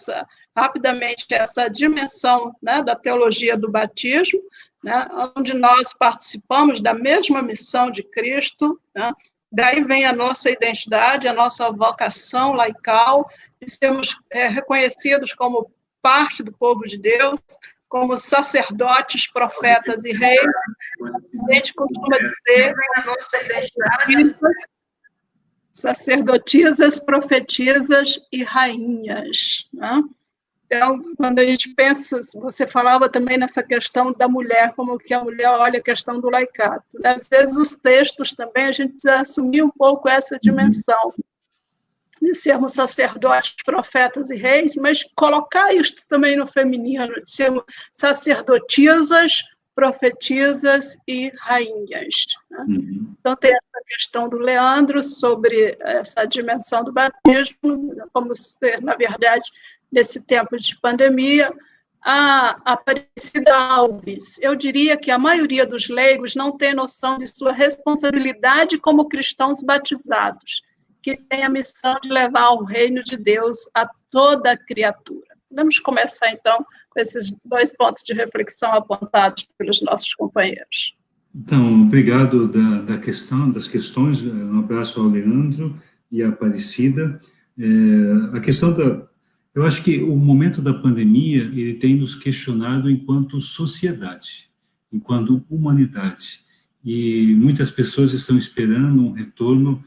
rapidamente essa dimensão, né, da teologia do batismo, né, onde nós participamos da mesma missão de Cristo, né, daí vem a nossa identidade, a nossa vocação laical, de sermos reconhecidos como parte do povo de Deus, como sacerdotes, profetas e reis. A gente costuma dizer a nossa identidade, sacerdotisas, profetisas e rainhas, né? Então, quando a gente pensa, você falava também nessa questão da mulher, como que a mulher olha a questão do laicato, né? Às vezes os textos também, a gente precisa assumir um pouco essa dimensão, de sermos sacerdotes, profetas e reis, mas colocar isto também no feminino, de sermos sacerdotisas, profetisas e rainhas, né? Então, tem essa questão do Leandro sobre essa dimensão do batismo, como ser, na verdade, nesse tempo de pandemia. A Aparecida Alves, eu diria que a maioria dos leigos não tem noção de sua responsabilidade como cristãos batizados, que tem a missão de levar o reino de Deus a toda criatura. Vamos começar, então, com esses 2 pontos de reflexão apontados pelos nossos companheiros.
Então, obrigado das questões, um abraço ao Leandro e à Aparecida. A questão eu acho que o momento da pandemia, ele tem nos questionado enquanto sociedade, enquanto humanidade, e muitas pessoas estão esperando um retorno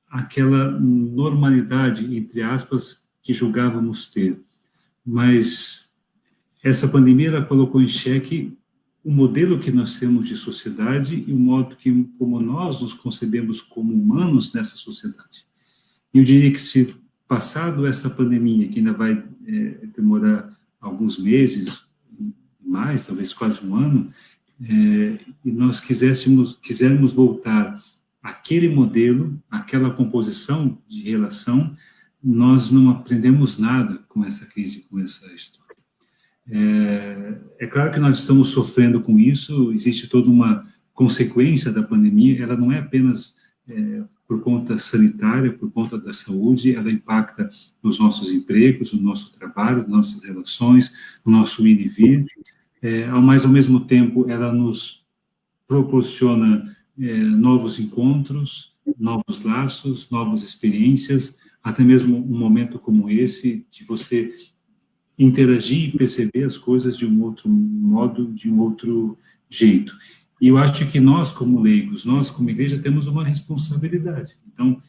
àquela normalidade, entre aspas, que julgávamos ter. Mas essa pandemia, ela colocou em xeque o modelo que nós temos de sociedade e o modo como nós nos concebemos como humanos nessa sociedade. Eu diria que se passado essa pandemia, que ainda vai demorar alguns meses, mais, talvez quase um ano, e nós quisermos voltar àquele modelo, àquela composição de relação, nós não aprendemos nada com essa crise, com essa história. É claro que nós estamos sofrendo com isso, existe toda uma consequência da pandemia, ela não é apenas por conta sanitária, por conta da saúde, ela impacta nos nossos empregos, no nosso trabalho, nas nossas relações, no nosso ir e vir, mas, ao mesmo tempo, ela nos proporciona novos encontros, novos laços, novas experiências, até mesmo um momento como esse, de você interagir e perceber as coisas de um outro modo, de um outro jeito. E eu acho que nós, como leigos, nós, como igreja, temos uma responsabilidade. Então,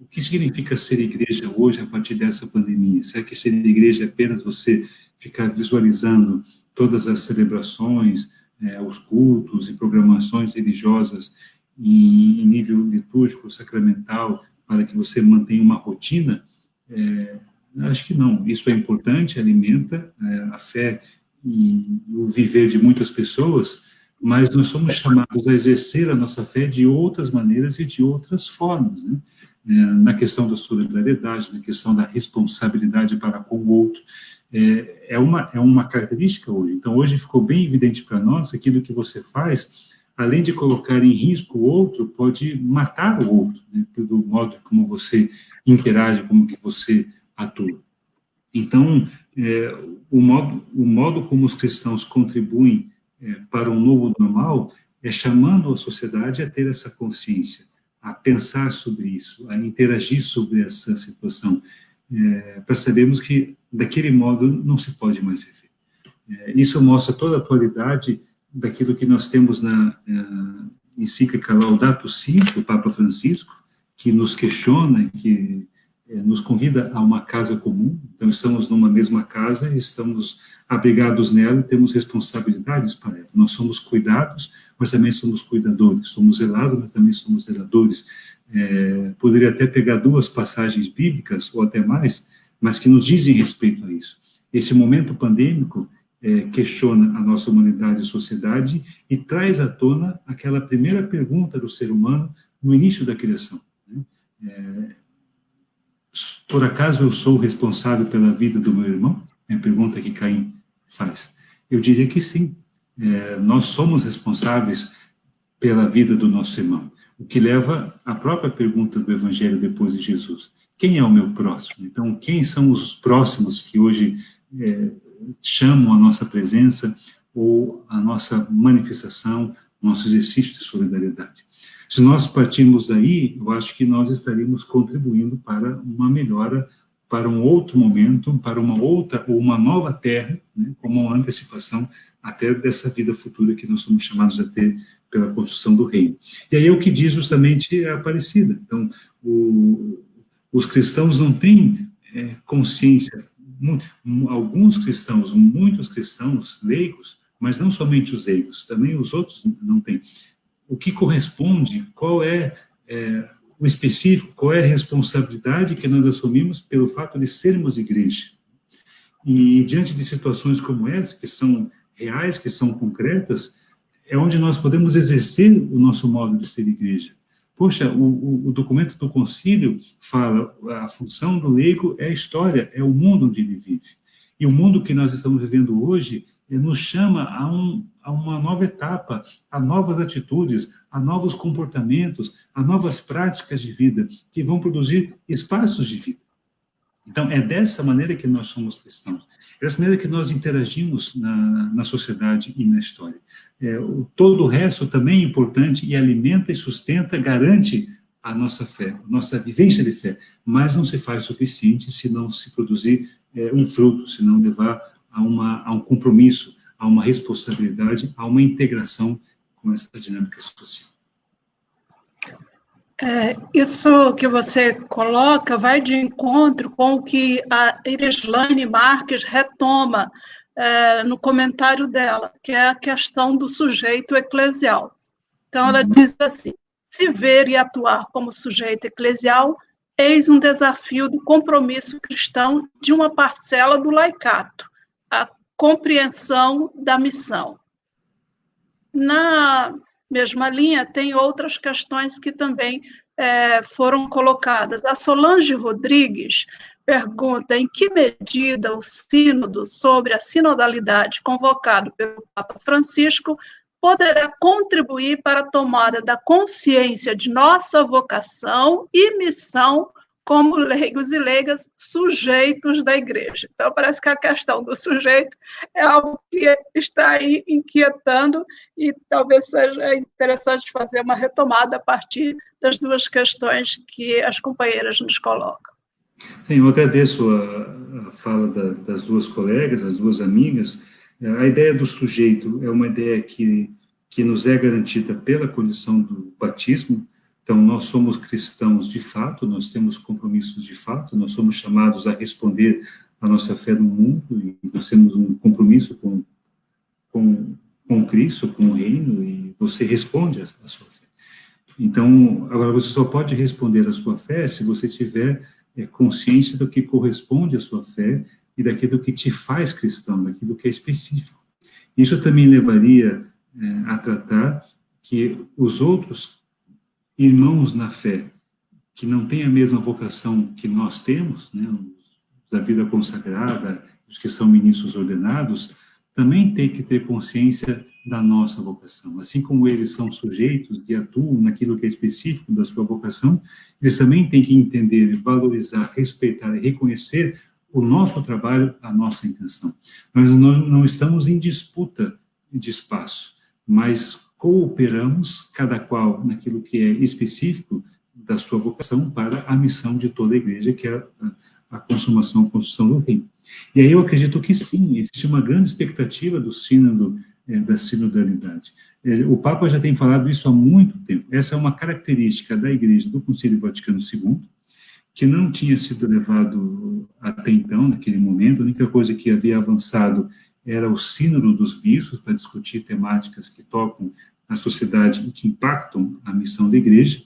o que significa ser igreja hoje, a partir dessa pandemia? Será que ser igreja é apenas você ficar visualizando todas as celebrações, os cultos e programações religiosas em nível litúrgico, sacramental, para que você mantenha uma rotina? Acho que não. Isso é importante, alimenta a fé e o viver de muitas pessoas, mas nós somos chamados a exercer a nossa fé de outras maneiras e de outras formas, né? Na questão da solidariedade, na questão da responsabilidade para com o outro. É uma característica hoje. Então, hoje ficou bem evidente para nós que aquilo que você faz, além de colocar em risco o outro, pode matar o outro, né? Pelo modo como você interage, como que você atua. Então, o modo como os cristãos contribuem para um novo normal é chamando a sociedade a ter essa consciência, a pensar sobre isso, a interagir sobre essa situação. Percebemos que, daquele modo, não se pode mais viver. Isso mostra toda a atualidade daquilo que nós temos na encíclica Laudato Si, do Papa Francisco, que nos questiona, que nos convida a uma casa comum. Então, estamos numa mesma casa, estamos abrigados nela e temos responsabilidades para ela. Nós somos cuidados, mas também somos cuidadores. Somos zelados, mas também somos zeladores. Poderia até pegar 2 passagens bíblicas, ou até mais, mas que nos dizem respeito a isso. Esse momento pandêmico questiona a nossa humanidade e sociedade e traz à tona aquela primeira pergunta do ser humano no início da criação, né? Por acaso eu sou responsável pela vida do meu irmão? É a pergunta que Caim faz. Eu diria que sim. Nós somos responsáveis pela vida do nosso irmão. O que leva à própria pergunta do Evangelho depois de Jesus. Quem é o meu próximo? Então, quem são os próximos que hoje chamam a nossa presença ou a nossa manifestação, nosso exercício de solidariedade? Se nós partirmos daí, eu acho que nós estaríamos contribuindo para uma melhora, para um outro momento, para uma outra ou uma nova terra, né, como uma antecipação até dessa vida futura que nós somos chamados a ter pela construção do reino. E aí é o que diz justamente a Aparecida. Então, os cristãos não têm consciência, alguns cristãos, muitos cristãos leigos, mas não somente os leigos, também os outros não têm. O que corresponde, qual é o específico, qual é a responsabilidade que nós assumimos pelo fato de sermos igreja. E diante de situações como essa, que são reais, que são concretas, é onde nós podemos exercer o nosso modo de ser igreja. Poxa, o documento do concílio fala, a função do leigo é a história, é o mundo onde ele vive. E o mundo que nós estamos vivendo hoje nos chama a uma nova etapa, a novas atitudes, a novos comportamentos, a novas práticas de vida, que vão produzir espaços de vida. Então, é dessa maneira que nós somos cristãos. É dessa maneira que nós interagimos na sociedade e na história. Todo o resto também é importante e alimenta e sustenta, garante a nossa fé, a nossa vivência de fé, mas não se faz suficiente se não se produzir um fruto, se não levar a um compromisso, a uma responsabilidade, a uma integração com essa dinâmica social.
Isso que você coloca vai de encontro com o que a Irislaine Marques retoma no comentário dela, que é a questão do sujeito eclesial. Então, ela diz assim: se ver e atuar como sujeito eclesial, eis um desafio do compromisso cristão de uma parcela do laicato, a compreensão da missão. Na mesma linha, tem outras questões que também foram colocadas. A Solange Rodrigues pergunta em que medida o sínodo sobre a sinodalidade convocado pelo Papa Francisco poderá contribuir para a tomada da consciência de nossa vocação e missão como leigos e leigas sujeitos da igreja. Então, parece que a questão do sujeito é algo que está aí inquietando e talvez seja interessante fazer uma retomada a partir das duas questões que as companheiras nos colocam.
Sim, eu agradeço a fala das duas colegas, as duas amigas. A ideia do sujeito é uma ideia que nos é garantida pela condição do batismo. Então, nós somos cristãos de fato, nós temos compromissos de fato, nós somos chamados a responder a nossa fé no mundo, e nós temos um compromisso com Cristo, com o reino, e você responde a sua fé. Então, agora você só pode responder a sua fé se você tiver consciência do que corresponde à sua fé e daquilo que te faz cristão, daquilo que é específico. Isso também levaria a tratar que os outros irmãos na fé, que não têm a mesma vocação que nós temos, né, os da vida consagrada, os que são ministros ordenados, também têm que ter consciência da nossa vocação. Assim como eles são sujeitos e atuam naquilo que é específico da sua vocação, eles também têm que entender, valorizar, respeitar e reconhecer o nosso trabalho, a nossa intenção. Nós não estamos em disputa de espaço, mas cooperamos, cada qual naquilo que é específico da sua vocação, para a missão de toda a igreja, que é a consumação, a construção do reino. E aí eu acredito que sim, existe uma grande expectativa do sínodo, da sinodalidade. O Papa já tem falado isso há muito tempo. Essa é uma característica da igreja do Concílio Vaticano II, que não tinha sido levado até então, naquele momento. A única coisa que havia avançado era o sínodo dos bispos, para discutir temáticas que tocam a sociedade e que impactam a missão da igreja.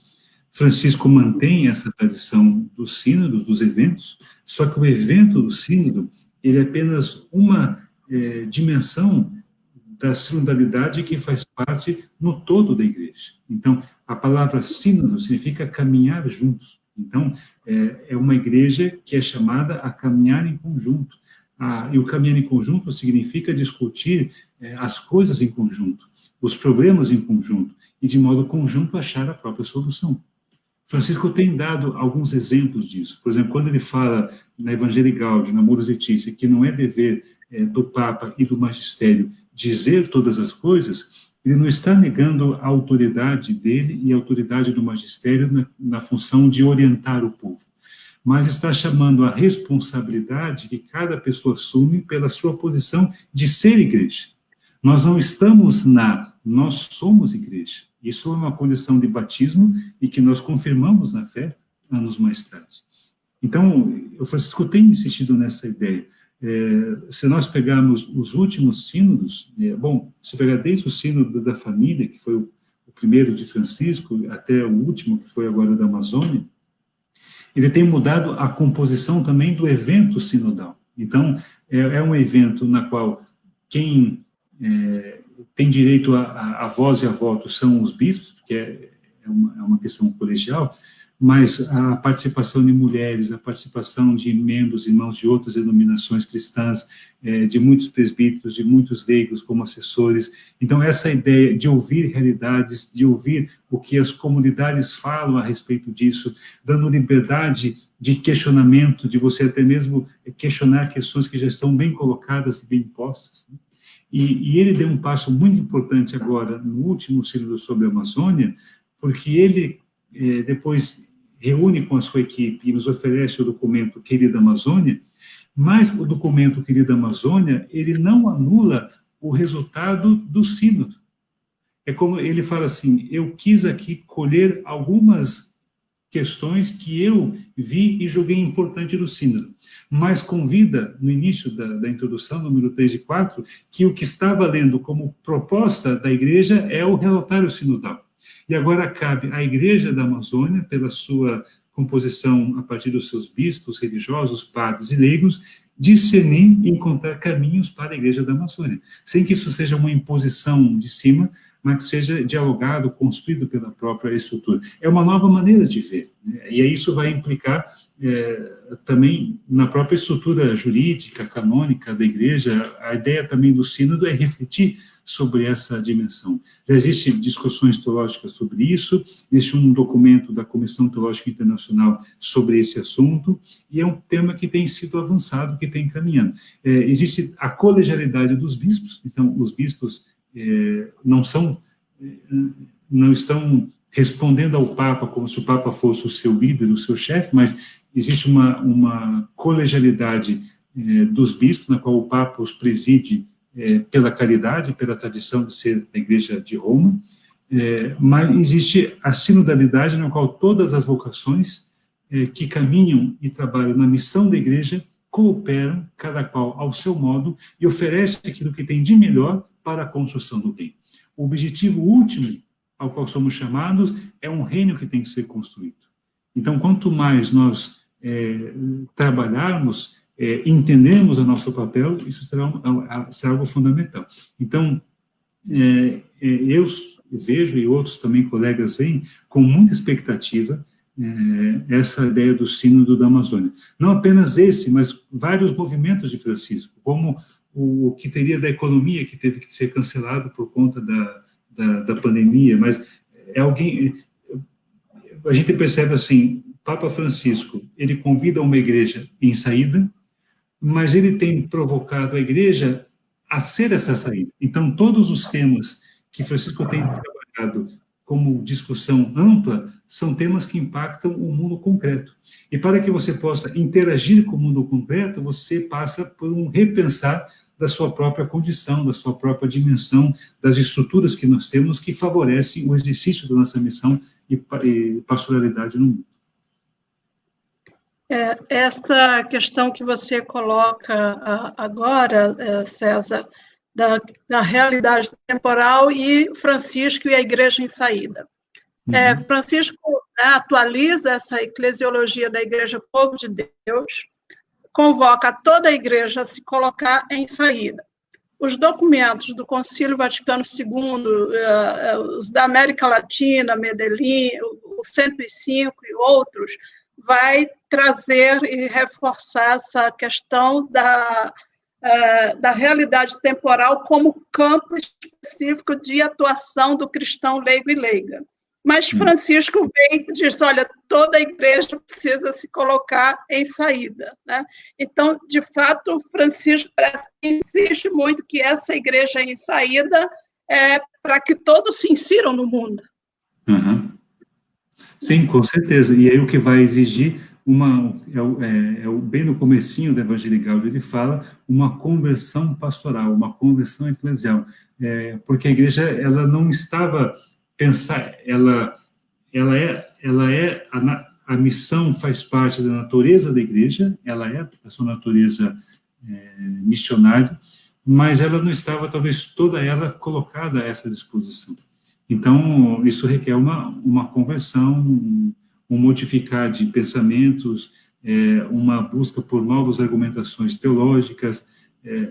Francisco mantém essa tradição dos sínodos, dos eventos, só que o evento do sínodo, ele é apenas uma dimensão da sinodalidade que faz parte no todo da igreja. Então, a palavra sínodo significa caminhar juntos. Então, é uma igreja que é chamada a caminhar em conjunto. E o caminhar em conjunto significa discutir as coisas em conjunto, os problemas em conjunto, e de modo conjunto achar a própria solução. Francisco tem dado alguns exemplos disso. Por exemplo, quando ele fala na Evangelii Gaudium, na Amoris Laetitia, que não é dever do Papa e do Magistério dizer todas as coisas, ele não está negando a autoridade dele e a autoridade do Magistério na função de orientar o povo, mas está chamando a responsabilidade que cada pessoa assume pela sua posição de ser igreja. Nós não estamos nós somos igreja. Isso é uma condição de batismo e que nós confirmamos na fé anos mais tarde. Então, o Francisco tem insistido nessa ideia. Se nós pegarmos os últimos sínodos, se pegar desde o sínodo da família, que foi o primeiro de Francisco, até o último, que foi agora da Amazônia, ele tem mudado a composição também do evento sinodal. Então, é um evento na qual quem tem direito a voz e a voto são os bispos, porque é uma questão colegial, mas a participação de mulheres, a participação de membros, irmãos de outras denominações cristãs, de muitos presbíteros, de muitos leigos como assessores. Então, essa ideia de ouvir realidades, de ouvir o que as comunidades falam a respeito disso, dando liberdade de questionamento, de você até mesmo questionar questões que já estão bem colocadas e bem postas. E ele deu um passo muito importante agora, no último sínodo sobre a Amazônia, porque ele depois reúne com a sua equipe e nos oferece o documento Querida Amazônia, mas o documento Querida Amazônia, ele não anula o resultado do sínodo. É como ele fala assim, eu quis aqui colher algumas questões que eu vi e julguei importante do sínodo, mas convida, no início da introdução, número 3 e 4, que o que está valendo como proposta da igreja é o relatório sinodal. E agora cabe à Igreja da Amazônia, pela sua composição a partir dos seus bispos, religiosos, padres e leigos, discernir e encontrar caminhos para a Igreja da Amazônia, sem que isso seja uma imposição de cima, mas que seja dialogado, construído pela própria estrutura. É uma nova maneira de ver, né? E aí isso vai implicar também na própria estrutura jurídica, canônica da Igreja. A ideia também do sínodo é refletir sobre essa dimensão. Já existem discussões teológicas sobre isso, existe um documento da Comissão Teológica Internacional sobre esse assunto, e é um tema que tem sido avançado, que tem caminhando. Existe a colegialidade dos bispos, então os bispos não estão respondendo ao Papa como se o Papa fosse o seu líder, o seu chefe, mas existe uma colegialidade dos bispos, na qual o Papa os preside pela caridade, pela tradição de ser da Igreja de Roma, mas existe a sinodalidade, na qual todas as vocações que caminham e trabalham na missão da Igreja cooperam, cada qual ao seu modo, e oferece aquilo que tem de melhor para a construção do reino. O objetivo último ao qual somos chamados é um reino que tem que ser construído. Então, quanto mais nós trabalharmos, entendermos o nosso papel, isso será algo fundamental. Então, eu vejo, e outros também colegas veem, com muita expectativa, essa ideia do sínodo da Amazônia. Não apenas esse, mas vários movimentos de Francisco, como o que teria da economia, que teve que ser cancelado por conta da pandemia, mas a gente percebe assim, Papa Francisco, ele convida uma igreja em saída, mas ele tem provocado a igreja a ser essa saída. Então, todos os temas que Francisco tem trabalhado como discussão ampla são temas que impactam o mundo concreto. E para que você possa interagir com o mundo concreto, você passa por um repensar da sua própria condição, da sua própria dimensão, das estruturas que nós temos que favorecem o exercício da nossa missão e pastoralidade no mundo.
Esta questão que você coloca agora, César, da realidade temporal e Francisco e a Igreja em saída. Francisco atualiza essa eclesiologia da Igreja Povo de Deus, convoca toda a Igreja a se colocar em saída. Os documentos do Concílio Vaticano II, os da América Latina, Medellín, o 105 e outros, vai trazer e reforçar essa questão da realidade temporal como campo específico de atuação do cristão leigo e leiga. Mas Francisco vem e diz, olha, toda a igreja precisa se colocar em saída, né? Então, de fato, Francisco insiste muito que essa igreja em saída é para que todos se insiram no mundo.
Sim, com certeza. E aí o que vai exigir bem no comecinho do Evangelho Gaudium, ele fala uma conversão pastoral, uma conversão eclesial, porque a igreja ela não estava a missão faz parte da natureza da igreja, ela é a sua natureza missionária, mas ela não estava talvez toda ela colocada a essa disposição. Então isso requer uma conversão, um modificar de pensamentos, uma busca por novas argumentações teológicas.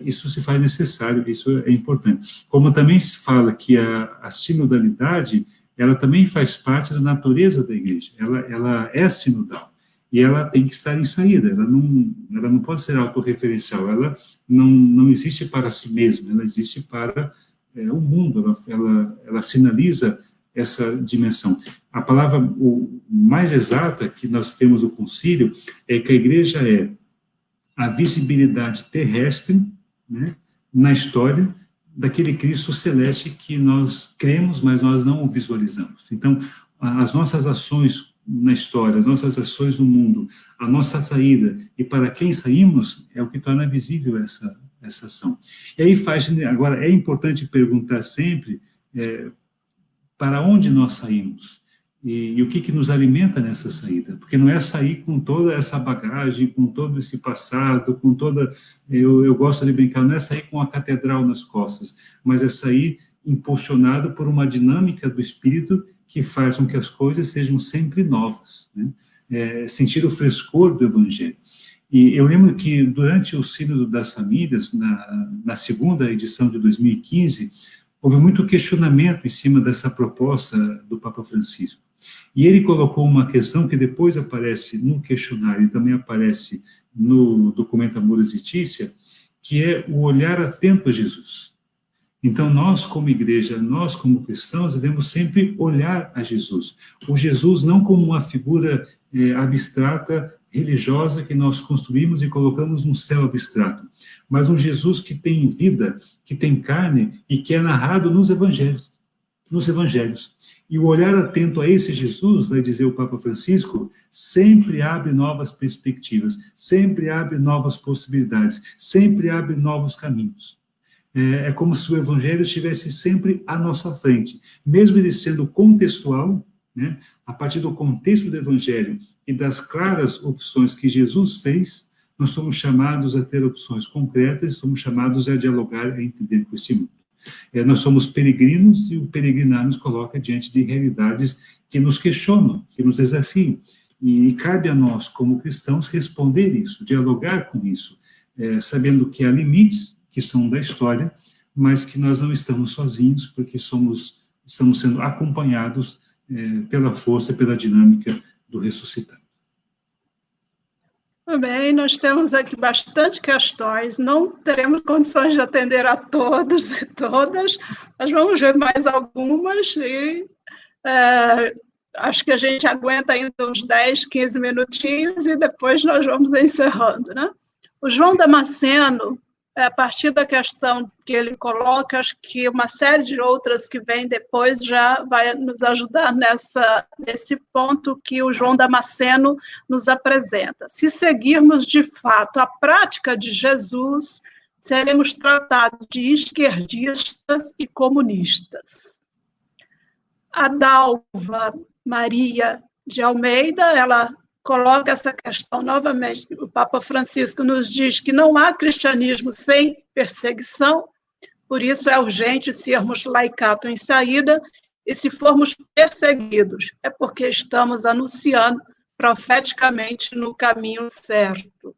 Isso se faz necessário, isso é importante. Como também se fala que a sinodalidade, ela também faz parte da natureza da igreja, ela é sinodal, e ela tem que estar em saída, ela não pode ser autorreferencial, ela não existe para si mesma, ela existe para o mundo, ela sinaliza essa dimensão. A palavra mais exata que nós temos no concílio é que a igreja é a visibilidade terrestre, né, na história daquele Cristo celeste que nós cremos, mas nós não o visualizamos. Então, as nossas ações na história, as nossas ações no mundo, a nossa saída e para quem saímos é o que torna visível essa ação. E aí agora é importante perguntar sempre para onde nós saímos. E o que nos alimenta nessa saída? Porque não é sair com toda essa bagagem, com todo esse passado, com toda... Eu gosto de brincar, não é sair com a catedral nas costas, mas é sair impulsionado por uma dinâmica do Espírito que faz com que as coisas sejam sempre novas, né? Sentir o frescor do Evangelho. E eu lembro que durante o Sínodo das Famílias, na segunda edição de 2015, houve muito questionamento em cima dessa proposta do Papa Francisco. E ele colocou uma questão que depois aparece no questionário e também aparece no documento Amoris Laetitia, que é o olhar atento a Jesus. Então, nós como igreja, nós como cristãos, devemos sempre olhar a Jesus. O Jesus não como uma figura abstrata, religiosa, que nós construímos e colocamos num céu abstrato, mas um Jesus que tem vida, que tem carne e que é narrado nos evangelhos. E o olhar atento a esse Jesus, vai dizer o Papa Francisco, sempre abre novas perspectivas, sempre abre novas possibilidades, sempre abre novos caminhos. É como se o Evangelho estivesse sempre à nossa frente, mesmo ele sendo contextual, né, a partir do contexto do Evangelho e das claras opções que Jesus fez, nós somos chamados a ter opções concretas, somos chamados a dialogar, a entender com esse mundo. Nós somos peregrinos e o peregrinar nos coloca diante de realidades que nos questionam, que nos desafiam. E cabe a nós, como cristãos, responder isso, dialogar com isso, sabendo que há limites que são da história, mas que nós não estamos sozinhos, porque estamos sendo acompanhados pela força, pela dinâmica do ressuscitado.
Muito bem, nós temos aqui bastante questões, não teremos condições de atender a todos e todas, mas vamos ver mais algumas e acho que a gente aguenta ainda uns 10, 15 minutinhos e depois nós vamos encerrando, né? O João Damasceno, a partir da questão que ele coloca, acho que uma série de outras que vêm depois já vai nos ajudar nesse ponto que o João Damasceno nos apresenta. Se seguirmos, de fato, a prática de Jesus, seremos tratados de esquerdistas e comunistas. A Dalva Maria de Almeida, ela coloca essa questão novamente. O Papa Francisco nos diz que não há cristianismo sem perseguição, por isso é urgente sermos laicato em saída, e se formos perseguidos, é porque estamos anunciando profeticamente no caminho certo.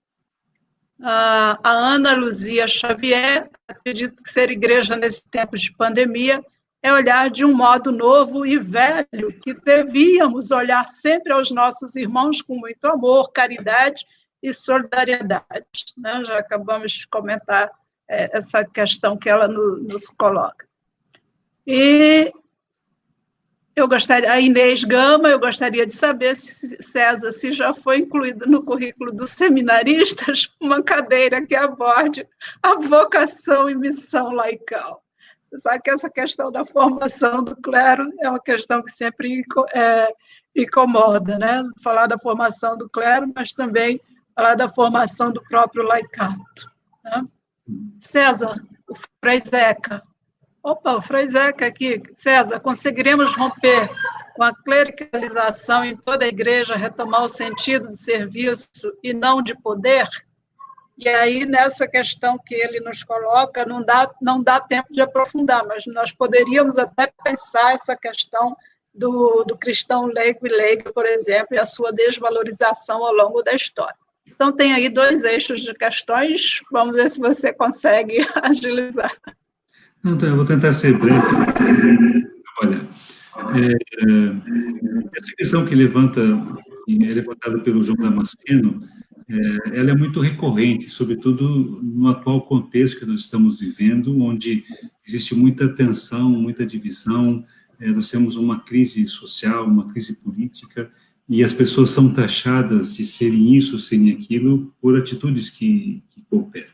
A Ana Luzia Xavier, acredito que ser igreja nesse tempo de pandemia é olhar de um modo novo e velho, que devíamos olhar sempre aos nossos irmãos com muito amor, caridade e solidariedade. Né? Já acabamos de comentar essa questão que ela nos coloca. E a Inês Gama, eu gostaria de saber, César, se já foi incluído no currículo dos seminaristas uma cadeira que aborde a vocação e missão laical. Sabe que essa questão da formação do clero é uma questão que sempre incomoda, né? Falar da formação do clero, mas também falar da formação do próprio laicato. Né? César, o Frei Zeca. Opa, o Frei Zeca aqui. César, conseguiremos romper com a clericalização em toda a igreja, retomar o sentido de serviço e não de poder? E aí, nessa questão que ele nos coloca, não dá tempo de aprofundar, mas nós poderíamos até pensar essa questão do cristão leigo e leiga, por exemplo, e a sua desvalorização ao longo da história. Então, tem aí 2 eixos de questões, vamos ver se você consegue agilizar.
Não, então, eu vou tentar ser breve. Olha, essa questão que é levantada pelo João Damasceno, ela é muito recorrente, sobretudo no atual contexto que nós estamos vivendo, onde existe muita tensão, muita divisão, nós temos uma crise social, uma crise política, e as pessoas são taxadas de serem isso, serem aquilo, por atitudes que cooperam.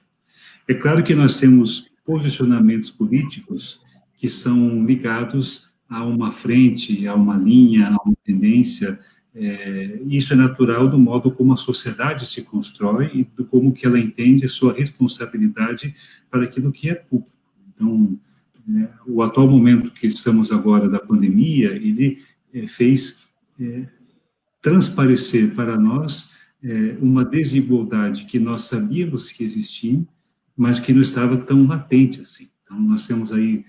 É claro que nós temos posicionamentos políticos que são ligados a uma frente, a uma linha, a uma tendência. Isso é natural do modo como a sociedade se constrói e do como que ela entende a sua responsabilidade para aquilo que é público. Então, o atual momento que estamos agora da pandemia, ele fez transparecer para nós uma desigualdade que nós sabíamos que existia, mas que não estava tão latente assim. Então, nós temos aí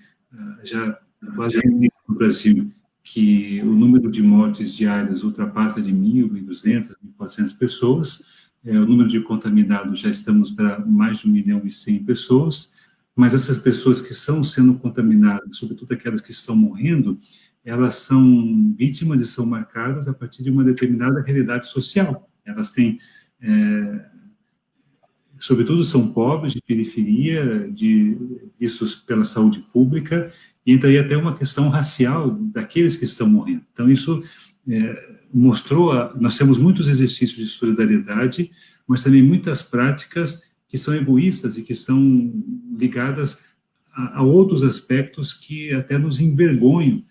já quase no Brasil que o número de mortes diárias ultrapassa de 1.200, 1.400 pessoas, o número de contaminados já estamos para mais de 1.100.000 pessoas, mas essas pessoas que estão sendo contaminadas, sobretudo aquelas que estão morrendo, elas são vítimas e são marcadas a partir de uma determinada realidade social. Elas têm, sobretudo, são pobres, de periferia, vistos pela saúde pública, e entra aí até uma questão racial daqueles que estão morrendo. Então, isso mostrou, nós temos muitos exercícios de solidariedade, mas também muitas práticas que são egoístas e que são ligadas a outros aspectos que até nos envergonham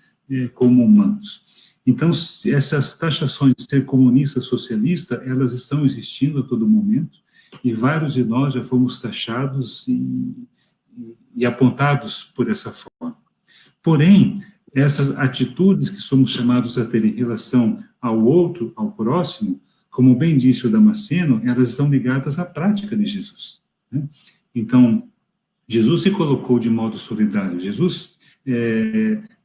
como humanos. Então, essas taxações de ser comunista, socialista, elas estão existindo a todo momento, e vários de nós já fomos taxados e apontados por essa forma. Porém, essas atitudes que somos chamados a ter em relação ao outro, ao próximo, como bem disse o Damasceno, elas estão ligadas à prática de Jesus, né? Então, Jesus se colocou de modo solidário, Jesus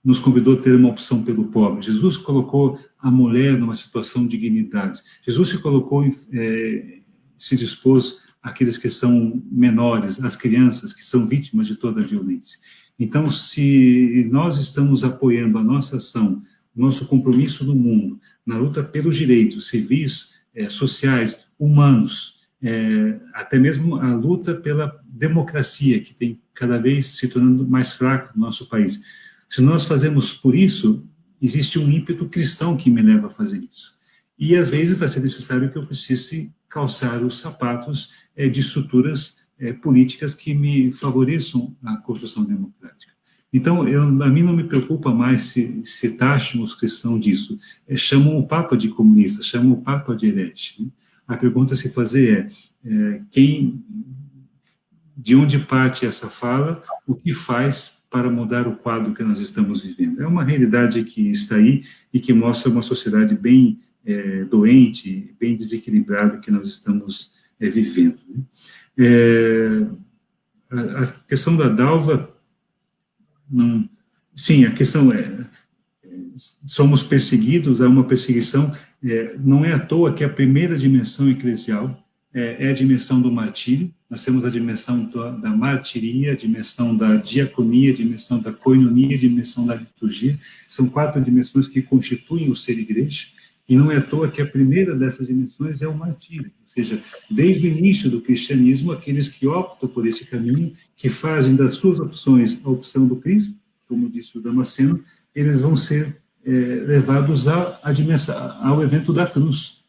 nos convidou a ter uma opção pelo pobre, Jesus colocou a mulher numa situação de dignidade, Jesus se colocou, se dispôs àqueles que são menores, às crianças que são vítimas de toda a violência. Então, se nós estamos apoiando a nossa ação, nosso compromisso no mundo, na luta pelos direitos civis, sociais, humanos, até mesmo a luta pela democracia, que tem cada vez se tornando mais fraca no nosso país. Se nós fazemos por isso, existe um ímpeto cristão que me leva a fazer isso. E, às vezes, vai ser necessário que eu precise calçar os sapatos de estruturas políticas que me favoreçam a construção democrática. Então, a mim não me preocupa mais se taxam os cristãos disso. Chamam o Papa de comunista, chamam o Papa de herege, né? A pergunta a se fazer de onde parte essa fala, o que faz para mudar o quadro que nós estamos vivendo. É uma realidade que está aí e que mostra uma sociedade bem doente, bem desequilibrada que nós estamos vivendo, né? A questão da Dalva, sim, a questão somos perseguidos, há uma perseguição, não é à toa que a primeira dimensão eclesial é a dimensão do martírio. Nós temos a dimensão da martiria, a dimensão da diaconia, a dimensão da koinonia, a dimensão da liturgia. São 4 dimensões que constituem o ser igreja, e não é à toa que a primeira dessas dimensões é o martírio. Ou seja, desde o início do cristianismo, aqueles que optam por esse caminho, que fazem das suas opções a opção do Cristo, como disse o Damasceno, eles vão ser levados ao evento da cruz.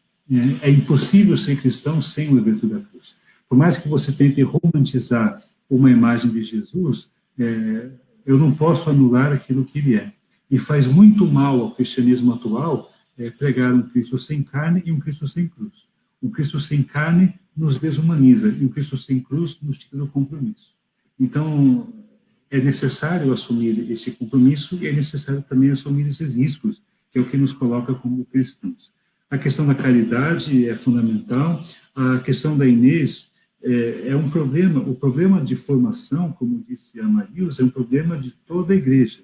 É impossível ser cristão sem o evento da cruz. Por mais que você tente romantizar uma imagem de Jesus, eu não posso anular aquilo que ele é. E faz muito mal ao cristianismo atual pregar um Cristo sem carne e um Cristo sem cruz. Um Cristo sem carne nos desumaniza, e um Cristo sem cruz nos tira do compromisso. Então, é necessário assumir esse compromisso e é necessário também assumir esses riscos, que é o que nos coloca como cristãos. A questão da caridade é fundamental. A questão da Inês é um problema. O problema de formação, como disse a Marilsa, é um problema de toda a igreja.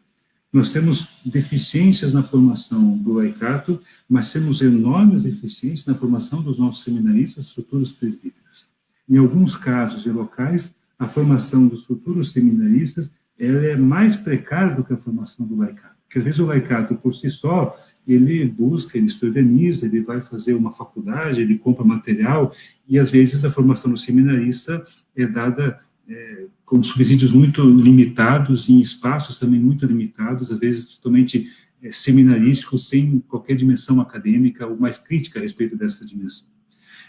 Nós temos deficiências na formação do laicato, mas temos enormes deficiências na formação dos nossos seminaristas, futuros presbíteros. Em alguns casos e locais, a formação dos futuros seminaristas ela é mais precária do que a formação do laicato. Porque, às vezes, o laicato, por si só, ele busca, ele se organiza, ele vai fazer uma faculdade, ele compra material, e, às vezes, a formação do seminarista é dada com subsídios muito limitados, em espaços também muito limitados, às vezes totalmente seminarísticos, sem qualquer dimensão acadêmica ou mais crítica a respeito dessa dimensão.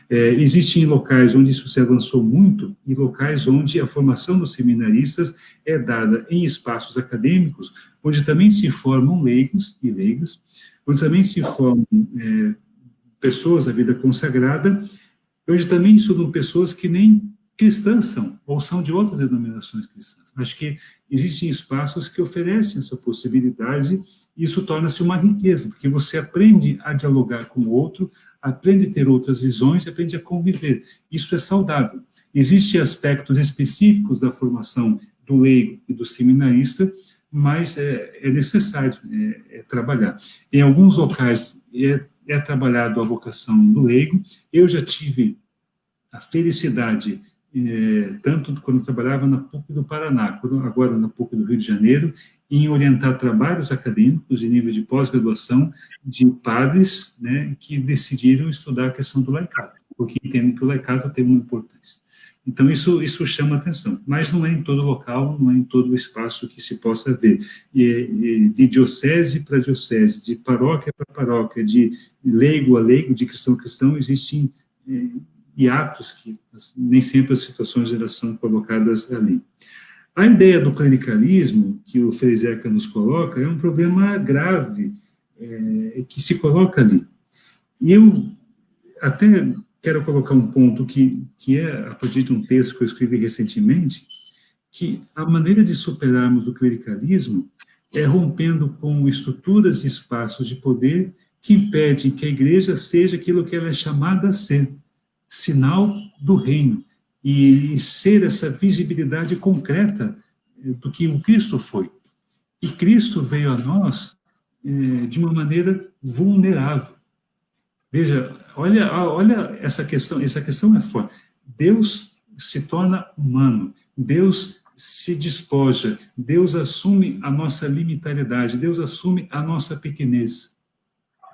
Existem locais onde isso se avançou muito e locais onde a formação dos seminaristas é dada em espaços acadêmicos, onde também se formam leigos e leigas, onde também se formam pessoas da vida consagrada, onde também estudam pessoas que nem cristãs são, ou são de outras denominações cristãs. Acho que existem espaços que oferecem essa possibilidade, e isso torna-se uma riqueza, porque você aprende a dialogar com o outro, aprende a ter outras visões, aprende a conviver. Isso é saudável. Existem aspectos específicos da formação do leigo e do seminarista, mas é necessário trabalhar. Em alguns locais é trabalhado a vocação do leigo. Eu já tive a felicidade tanto quando trabalhava na PUC do Paraná, agora na PUC do Rio de Janeiro, em orientar trabalhos acadêmicos de nível de pós-graduação de padres, né, que decidiram estudar a questão do laicato, porque entendem que o laicato tem uma importância. Então, isso chama atenção, mas não é em todo local, não é em todo espaço que se possa ver. De diocese para diocese, de paróquia para paróquia, de leigo a leigo, de cristão a cristão, existem hiatos que nem sempre as situações elas são colocadas ali. A ideia do clericalismo, que o Frei Zeca nos coloca, é um problema grave que se coloca ali. E eu até quero colocar um ponto que é a partir de um texto que eu escrevi recentemente, que a maneira de superarmos o clericalismo é rompendo com estruturas e espaços de poder que impedem que a igreja seja aquilo que ela é chamada a ser, sinal do reino, e ser essa visibilidade concreta do que o Cristo foi. E Cristo veio a nós de uma maneira vulnerável. Veja, olha essa questão é forte. Deus se torna humano, Deus se despoja, Deus assume a nossa limitariedade, Deus assume a nossa pequenez,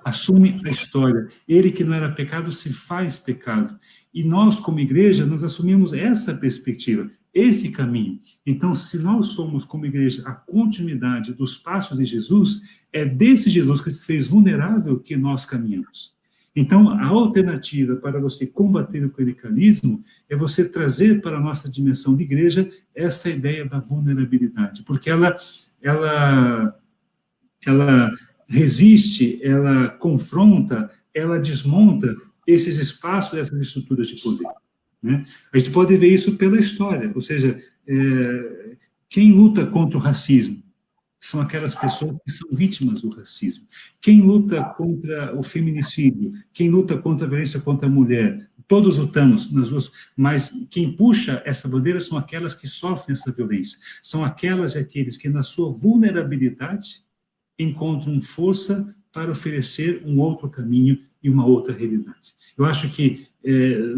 assume a história. Ele que não era pecado se faz pecado. E nós, como igreja, nós assumimos essa perspectiva, esse caminho. Então, se nós somos, como igreja, a continuidade dos passos de Jesus, é desse Jesus que se fez vulnerável que nós caminhamos. Então, a alternativa para você combater o clericalismo é você trazer para a nossa dimensão de igreja essa ideia da vulnerabilidade, porque ela resiste, ela confronta, ela desmonta esses espaços, essas estruturas de poder, né? A gente pode ver isso pela história, ou seja, quem luta contra o racismo são aquelas pessoas que são vítimas do racismo. Quem luta contra o feminicídio, quem luta contra a violência contra a mulher, todos lutamos nas ruas, mas quem puxa essa bandeira são aquelas que sofrem essa violência, são aquelas e aqueles que, na sua vulnerabilidade, encontram força para oferecer um outro caminho e uma outra realidade. Eu acho que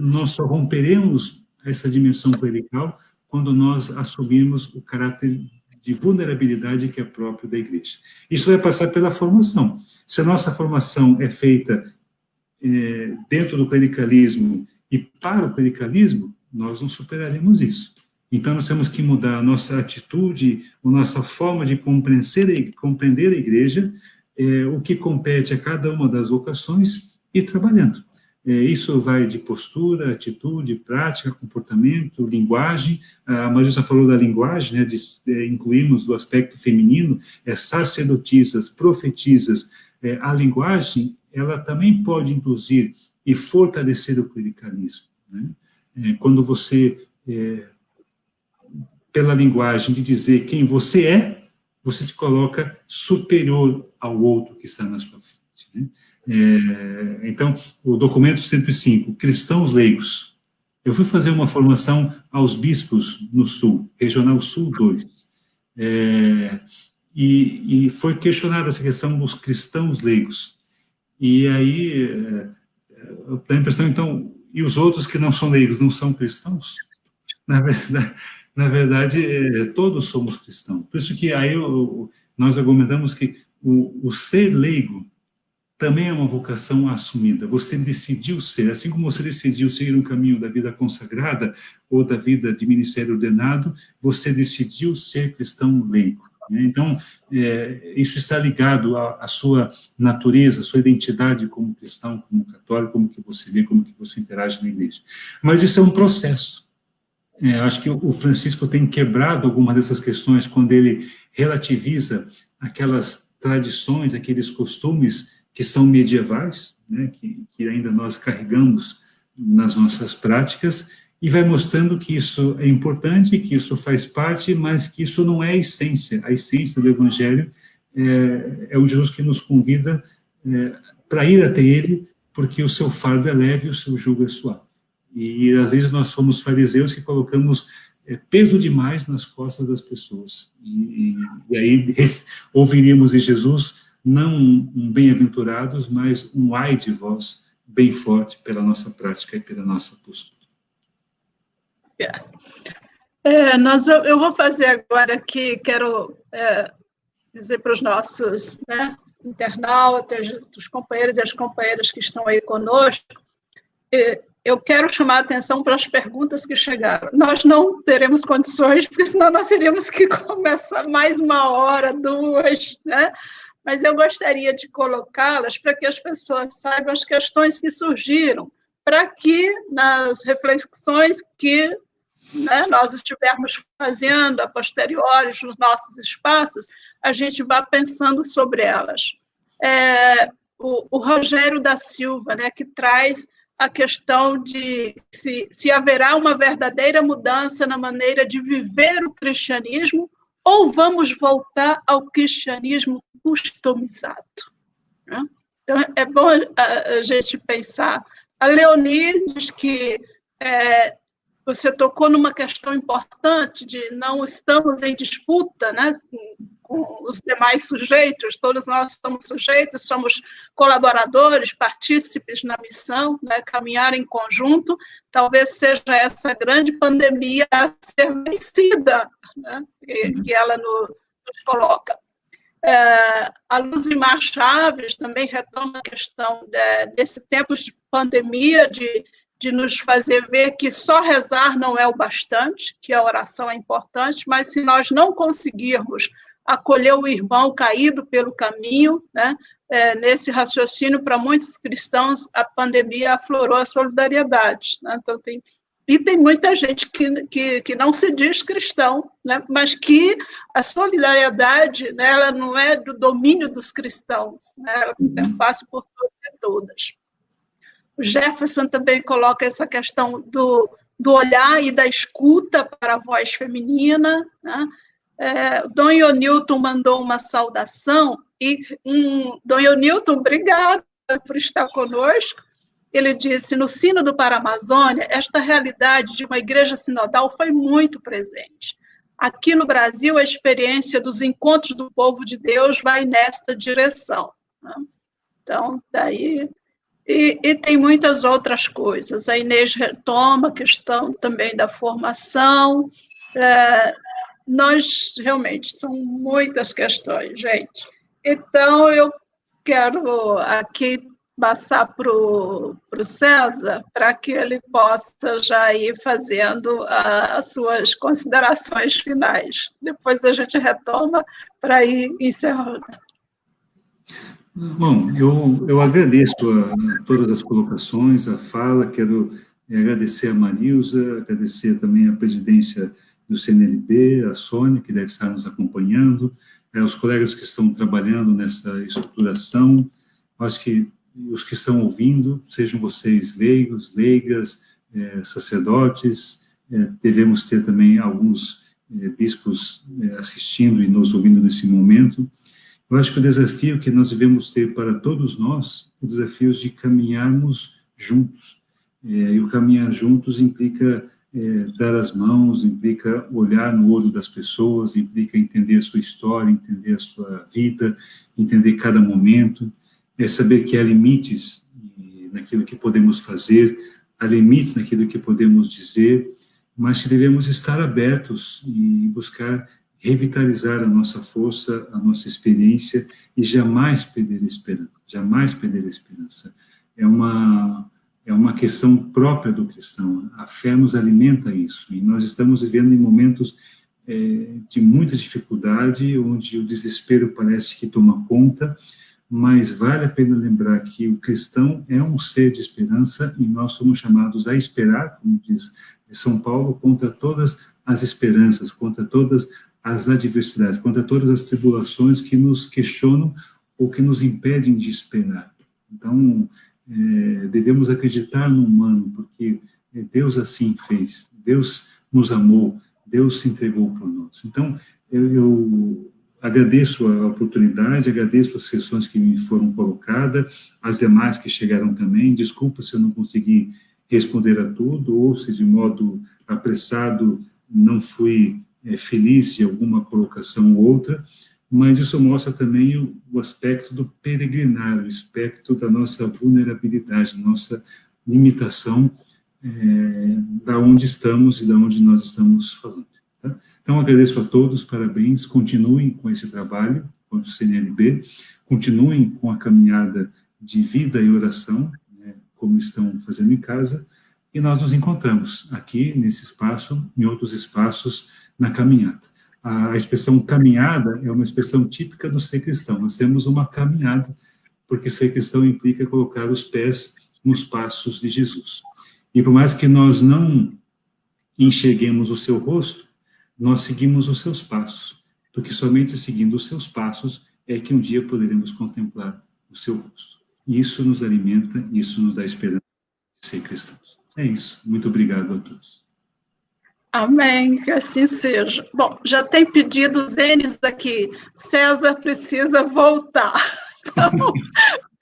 nós só romperemos essa dimensão clerical quando nós assumirmos o caráter de vulnerabilidade que é próprio da igreja. Isso vai passar pela formação. Se a nossa formação é feita dentro do clericalismo e para o clericalismo, nós não superaremos isso. Então, nós temos que mudar a nossa atitude, a nossa forma de compreender a igreja, o que compete a cada uma das vocações e trabalhando. Isso vai de postura, atitude, prática, comportamento, linguagem. A Marisa falou da linguagem, né, incluímos o aspecto feminino, sacerdotisas, profetisas. A linguagem, ela também pode induzir e fortalecer o clericalismo, né? Quando você, pela linguagem de dizer quem você é, você se coloca superior ao outro que está na sua frente, né? Então, o documento 105, Cristãos Leigos. Eu fui fazer uma formação aos bispos no Sul, Regional Sul 2, e foi questionada essa questão dos cristãos leigos. E aí, dá a impressão, então, e os outros que não são leigos, não são cristãos? Na verdade, todos somos cristãos. Por isso que aí nós argumentamos que o ser leigo também é uma vocação assumida. Você decidiu ser, assim como você decidiu seguir um caminho da vida consagrada ou da vida de ministério ordenado, você decidiu ser cristão leigo, né? Então, isso está ligado à sua natureza, à sua identidade como cristão, como católico, como que você vê, como que você interage na igreja. Mas isso é um processo. Acho que o Francisco tem quebrado algumas dessas questões quando ele relativiza aquelas tradições, aqueles costumes que são medievais, né, que ainda nós carregamos nas nossas práticas, e vai mostrando que isso é importante, que isso faz parte, mas que isso não é a essência. A essência do Evangelho é o Jesus que nos convida para ir até ele, porque o seu fardo é leve e o seu jugo é suave. E às vezes nós somos fariseus que colocamos peso demais nas costas das pessoas. E aí ouviríamos de Jesus não um bem-aventurados, mas um ai de vós, bem forte pela nossa prática e pela nossa postura.
Eu vou fazer agora aqui, quero dizer para os nossos internautas, os companheiros e as companheiras que estão aí conosco, eu quero chamar a atenção para as perguntas que chegaram. Nós não teremos condições, porque senão nós teríamos que começar mais 1 hora, 2, né? Mas eu gostaria de colocá-las para que as pessoas saibam as questões que surgiram, para que nas reflexões que nós estivermos fazendo a posteriori nos nossos espaços, a gente vá pensando sobre elas. O Rogério da Silva, que traz a questão de se haverá uma verdadeira mudança na maneira de viver o cristianismo ou vamos voltar ao cristianismo customizado. Então, é bom a gente pensar. A Leonie diz que você tocou numa questão importante de não estamos em disputa, com os demais sujeitos, todos nós somos sujeitos, somos colaboradores, partícipes na missão, caminhar em conjunto, talvez seja essa grande pandemia a ser vencida, que ela nos coloca. A Luzimar Chaves também retoma a questão desse tempo de pandemia, de nos fazer ver que só rezar não é o bastante, que a oração é importante, mas se nós não conseguirmos acolher o irmão caído pelo caminho, nesse raciocínio, para muitos cristãos, a pandemia aflorou a solidariedade. Então, tem muita gente que não se diz cristão, mas que a solidariedade, ela não é do domínio dos cristãos, ela passa por todos e todas. O Jefferson também coloca essa questão do olhar e da escuta para a voz feminina. Dom Ionilton mandou uma saudação, e Dom Ionilton, obrigado por estar conosco. Ele disse, no Sínodo para a Amazônia, esta realidade de uma igreja sinodal foi muito presente. Aqui no Brasil, a experiência dos encontros do povo de Deus vai nesta direção. Então, daí... E tem muitas outras coisas. A Inês retoma a questão também da formação. Nós, realmente, são muitas questões, gente. Então, eu quero aqui passar para o César, para que ele possa já ir fazendo as suas considerações finais. Depois a gente retoma para ir encerrando.
Bom, eu agradeço a todas as colocações, a fala, quero agradecer a Marilza, agradecer também a presidência do CNLB, a Sônia, que deve estar nos acompanhando, os colegas que estão trabalhando nessa estruturação, acho que os que estão ouvindo, sejam vocês leigos, leigas, sacerdotes, devemos ter também alguns bispos assistindo e nos ouvindo nesse momento. Eu acho que o desafio que nós devemos ter para todos nós, o desafio de caminharmos juntos. E o caminhar juntos implica dar as mãos, implica olhar no olho das pessoas, implica entender a sua história, entender a sua vida, entender cada momento, saber que há limites naquilo que podemos fazer, há limites naquilo que podemos dizer, mas que devemos estar abertos e buscar revitalizar a nossa força, a nossa experiência e jamais perder a esperança, jamais perder a esperança. É uma questão própria do cristão, a fé nos alimenta isso, e nós estamos vivendo em momentos de muita dificuldade, onde o desespero parece que toma conta, mas vale a pena lembrar que o cristão é um ser de esperança e nós somos chamados a esperar, como diz São Paulo, contra todas as esperanças, contra todas as adversidades, contra todas as tribulações que nos questionam ou que nos impedem de esperar. Então, devemos acreditar no humano, porque Deus assim fez, Deus nos amou, Deus se entregou por nós. Então, eu agradeço a oportunidade, agradeço as questões que me foram colocadas, as demais que chegaram também. Desculpa se eu não consegui responder a tudo, ou se de modo apressado não fui feliz de alguma colocação ou outra, mas isso mostra também o aspecto do peregrinar, o aspecto da nossa vulnerabilidade, da nossa limitação, da onde estamos e da onde nós estamos falando. Tá? Então, agradeço a todos, parabéns, continuem com esse trabalho, com o CNLB, continuem com a caminhada de vida e oração, né, como estão fazendo em casa, e nós nos encontramos aqui, nesse espaço, em outros espaços, na caminhada. A expressão caminhada é uma expressão típica do ser cristão. Nós temos uma caminhada, porque ser cristão implica colocar os pés nos passos de Jesus. E por mais que nós não enxerguemos o seu rosto, nós seguimos os seus passos, porque somente seguindo os seus passos é que um dia poderemos contemplar o seu rosto. E isso nos alimenta, isso nos dá esperança de ser cristãos. É isso. Muito obrigado a todos.
Amém, que assim seja. Bom, já tem pedidos N's aqui. César precisa voltar. Então,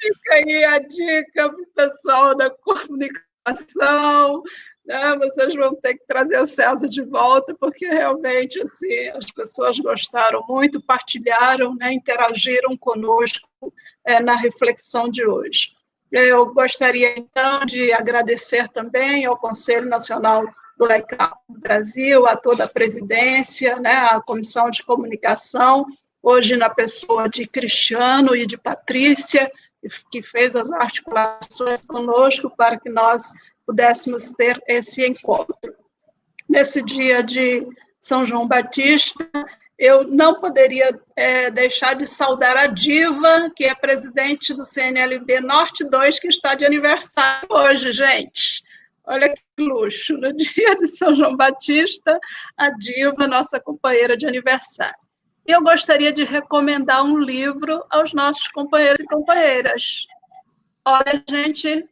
fica aí a dica para o pessoal da comunicação, né? Vocês vão ter que trazer o César de volta, porque realmente assim, as pessoas gostaram muito, partilharam, né, interagiram conosco na reflexão de hoje. Eu gostaria, então, de agradecer também ao Conselho Nacional do Laicado do Brasil, a toda a presidência, né, a Comissão de Comunicação, hoje na pessoa de Cristiano e de Patrícia, que fez as articulações conosco para que nós pudéssemos ter esse encontro. Nesse dia de São João Batista, eu não poderia deixar de saudar a Diva, que é presidente do CNLB Norte 2, que está de aniversário hoje, gente. Olha que luxo, no dia de São João Batista, a Diva, nossa companheira de aniversário. E eu gostaria de recomendar um livro aos nossos companheiros e companheiras. Olha, gente,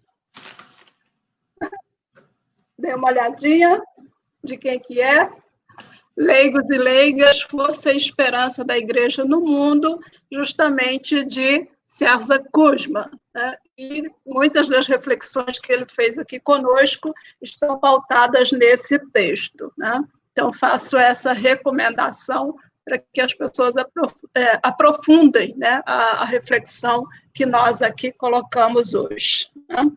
dê uma olhadinha de quem que é. Leigos e Leigas, Força e Esperança da Igreja no Mundo, justamente de César Kuzma, né? E muitas das reflexões que ele fez aqui conosco estão pautadas nesse texto, né? Então, faço essa recomendação para que as pessoas aprofundem, né, a reflexão que nós aqui colocamos hoje, né?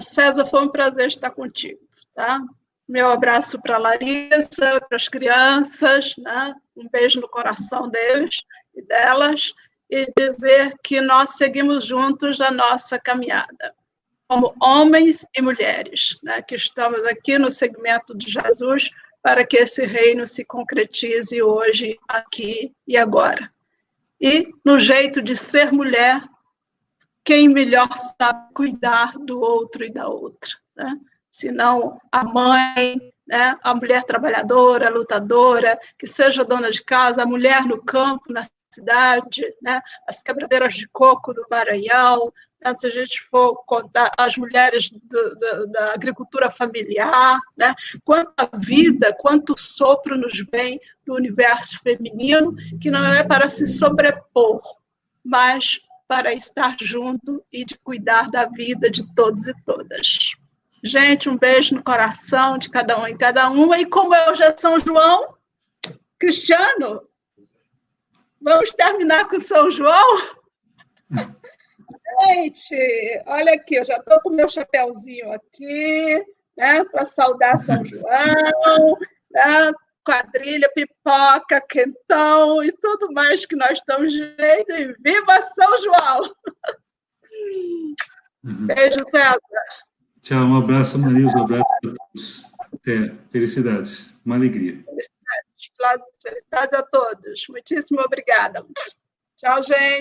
César, foi um prazer estar contigo, tá? Meu abraço para a Larissa, para as crianças, né? Um beijo no coração deles e delas, e dizer que nós seguimos juntos a nossa caminhada, como homens e mulheres, né? Que estamos aqui no segmento de Jesus para que esse reino se concretize hoje, aqui e agora. E no jeito de ser mulher, quem melhor sabe cuidar do outro e da outra, né? Senão a mãe, né, a mulher trabalhadora, lutadora, que seja dona de casa, a mulher no campo, na cidade, né, as quebradeiras de coco do Maranhão, né, se a gente for contar as mulheres da agricultura familiar, né, quanta vida, quanto sopro nos vem do universo feminino, que não é para se sobrepor, mas para estar junto e de cuidar da vida de todos e todas. Gente, um beijo no coração de cada um e cada uma. E como hoje é São João, Cristiano, vamos terminar com São João? Gente, olha aqui, eu já estou com o meu chapéuzinho aqui, né, para saudar São João, né, quadrilha, pipoca, quentão e tudo mais que nós estamos direito. E viva São João! Beijo, César.
Tchau, um abraço, Marilza, um abraço a todos. Até, felicidades, uma alegria.
Felicidades a todos. Muitíssimo obrigada. Tchau, gente.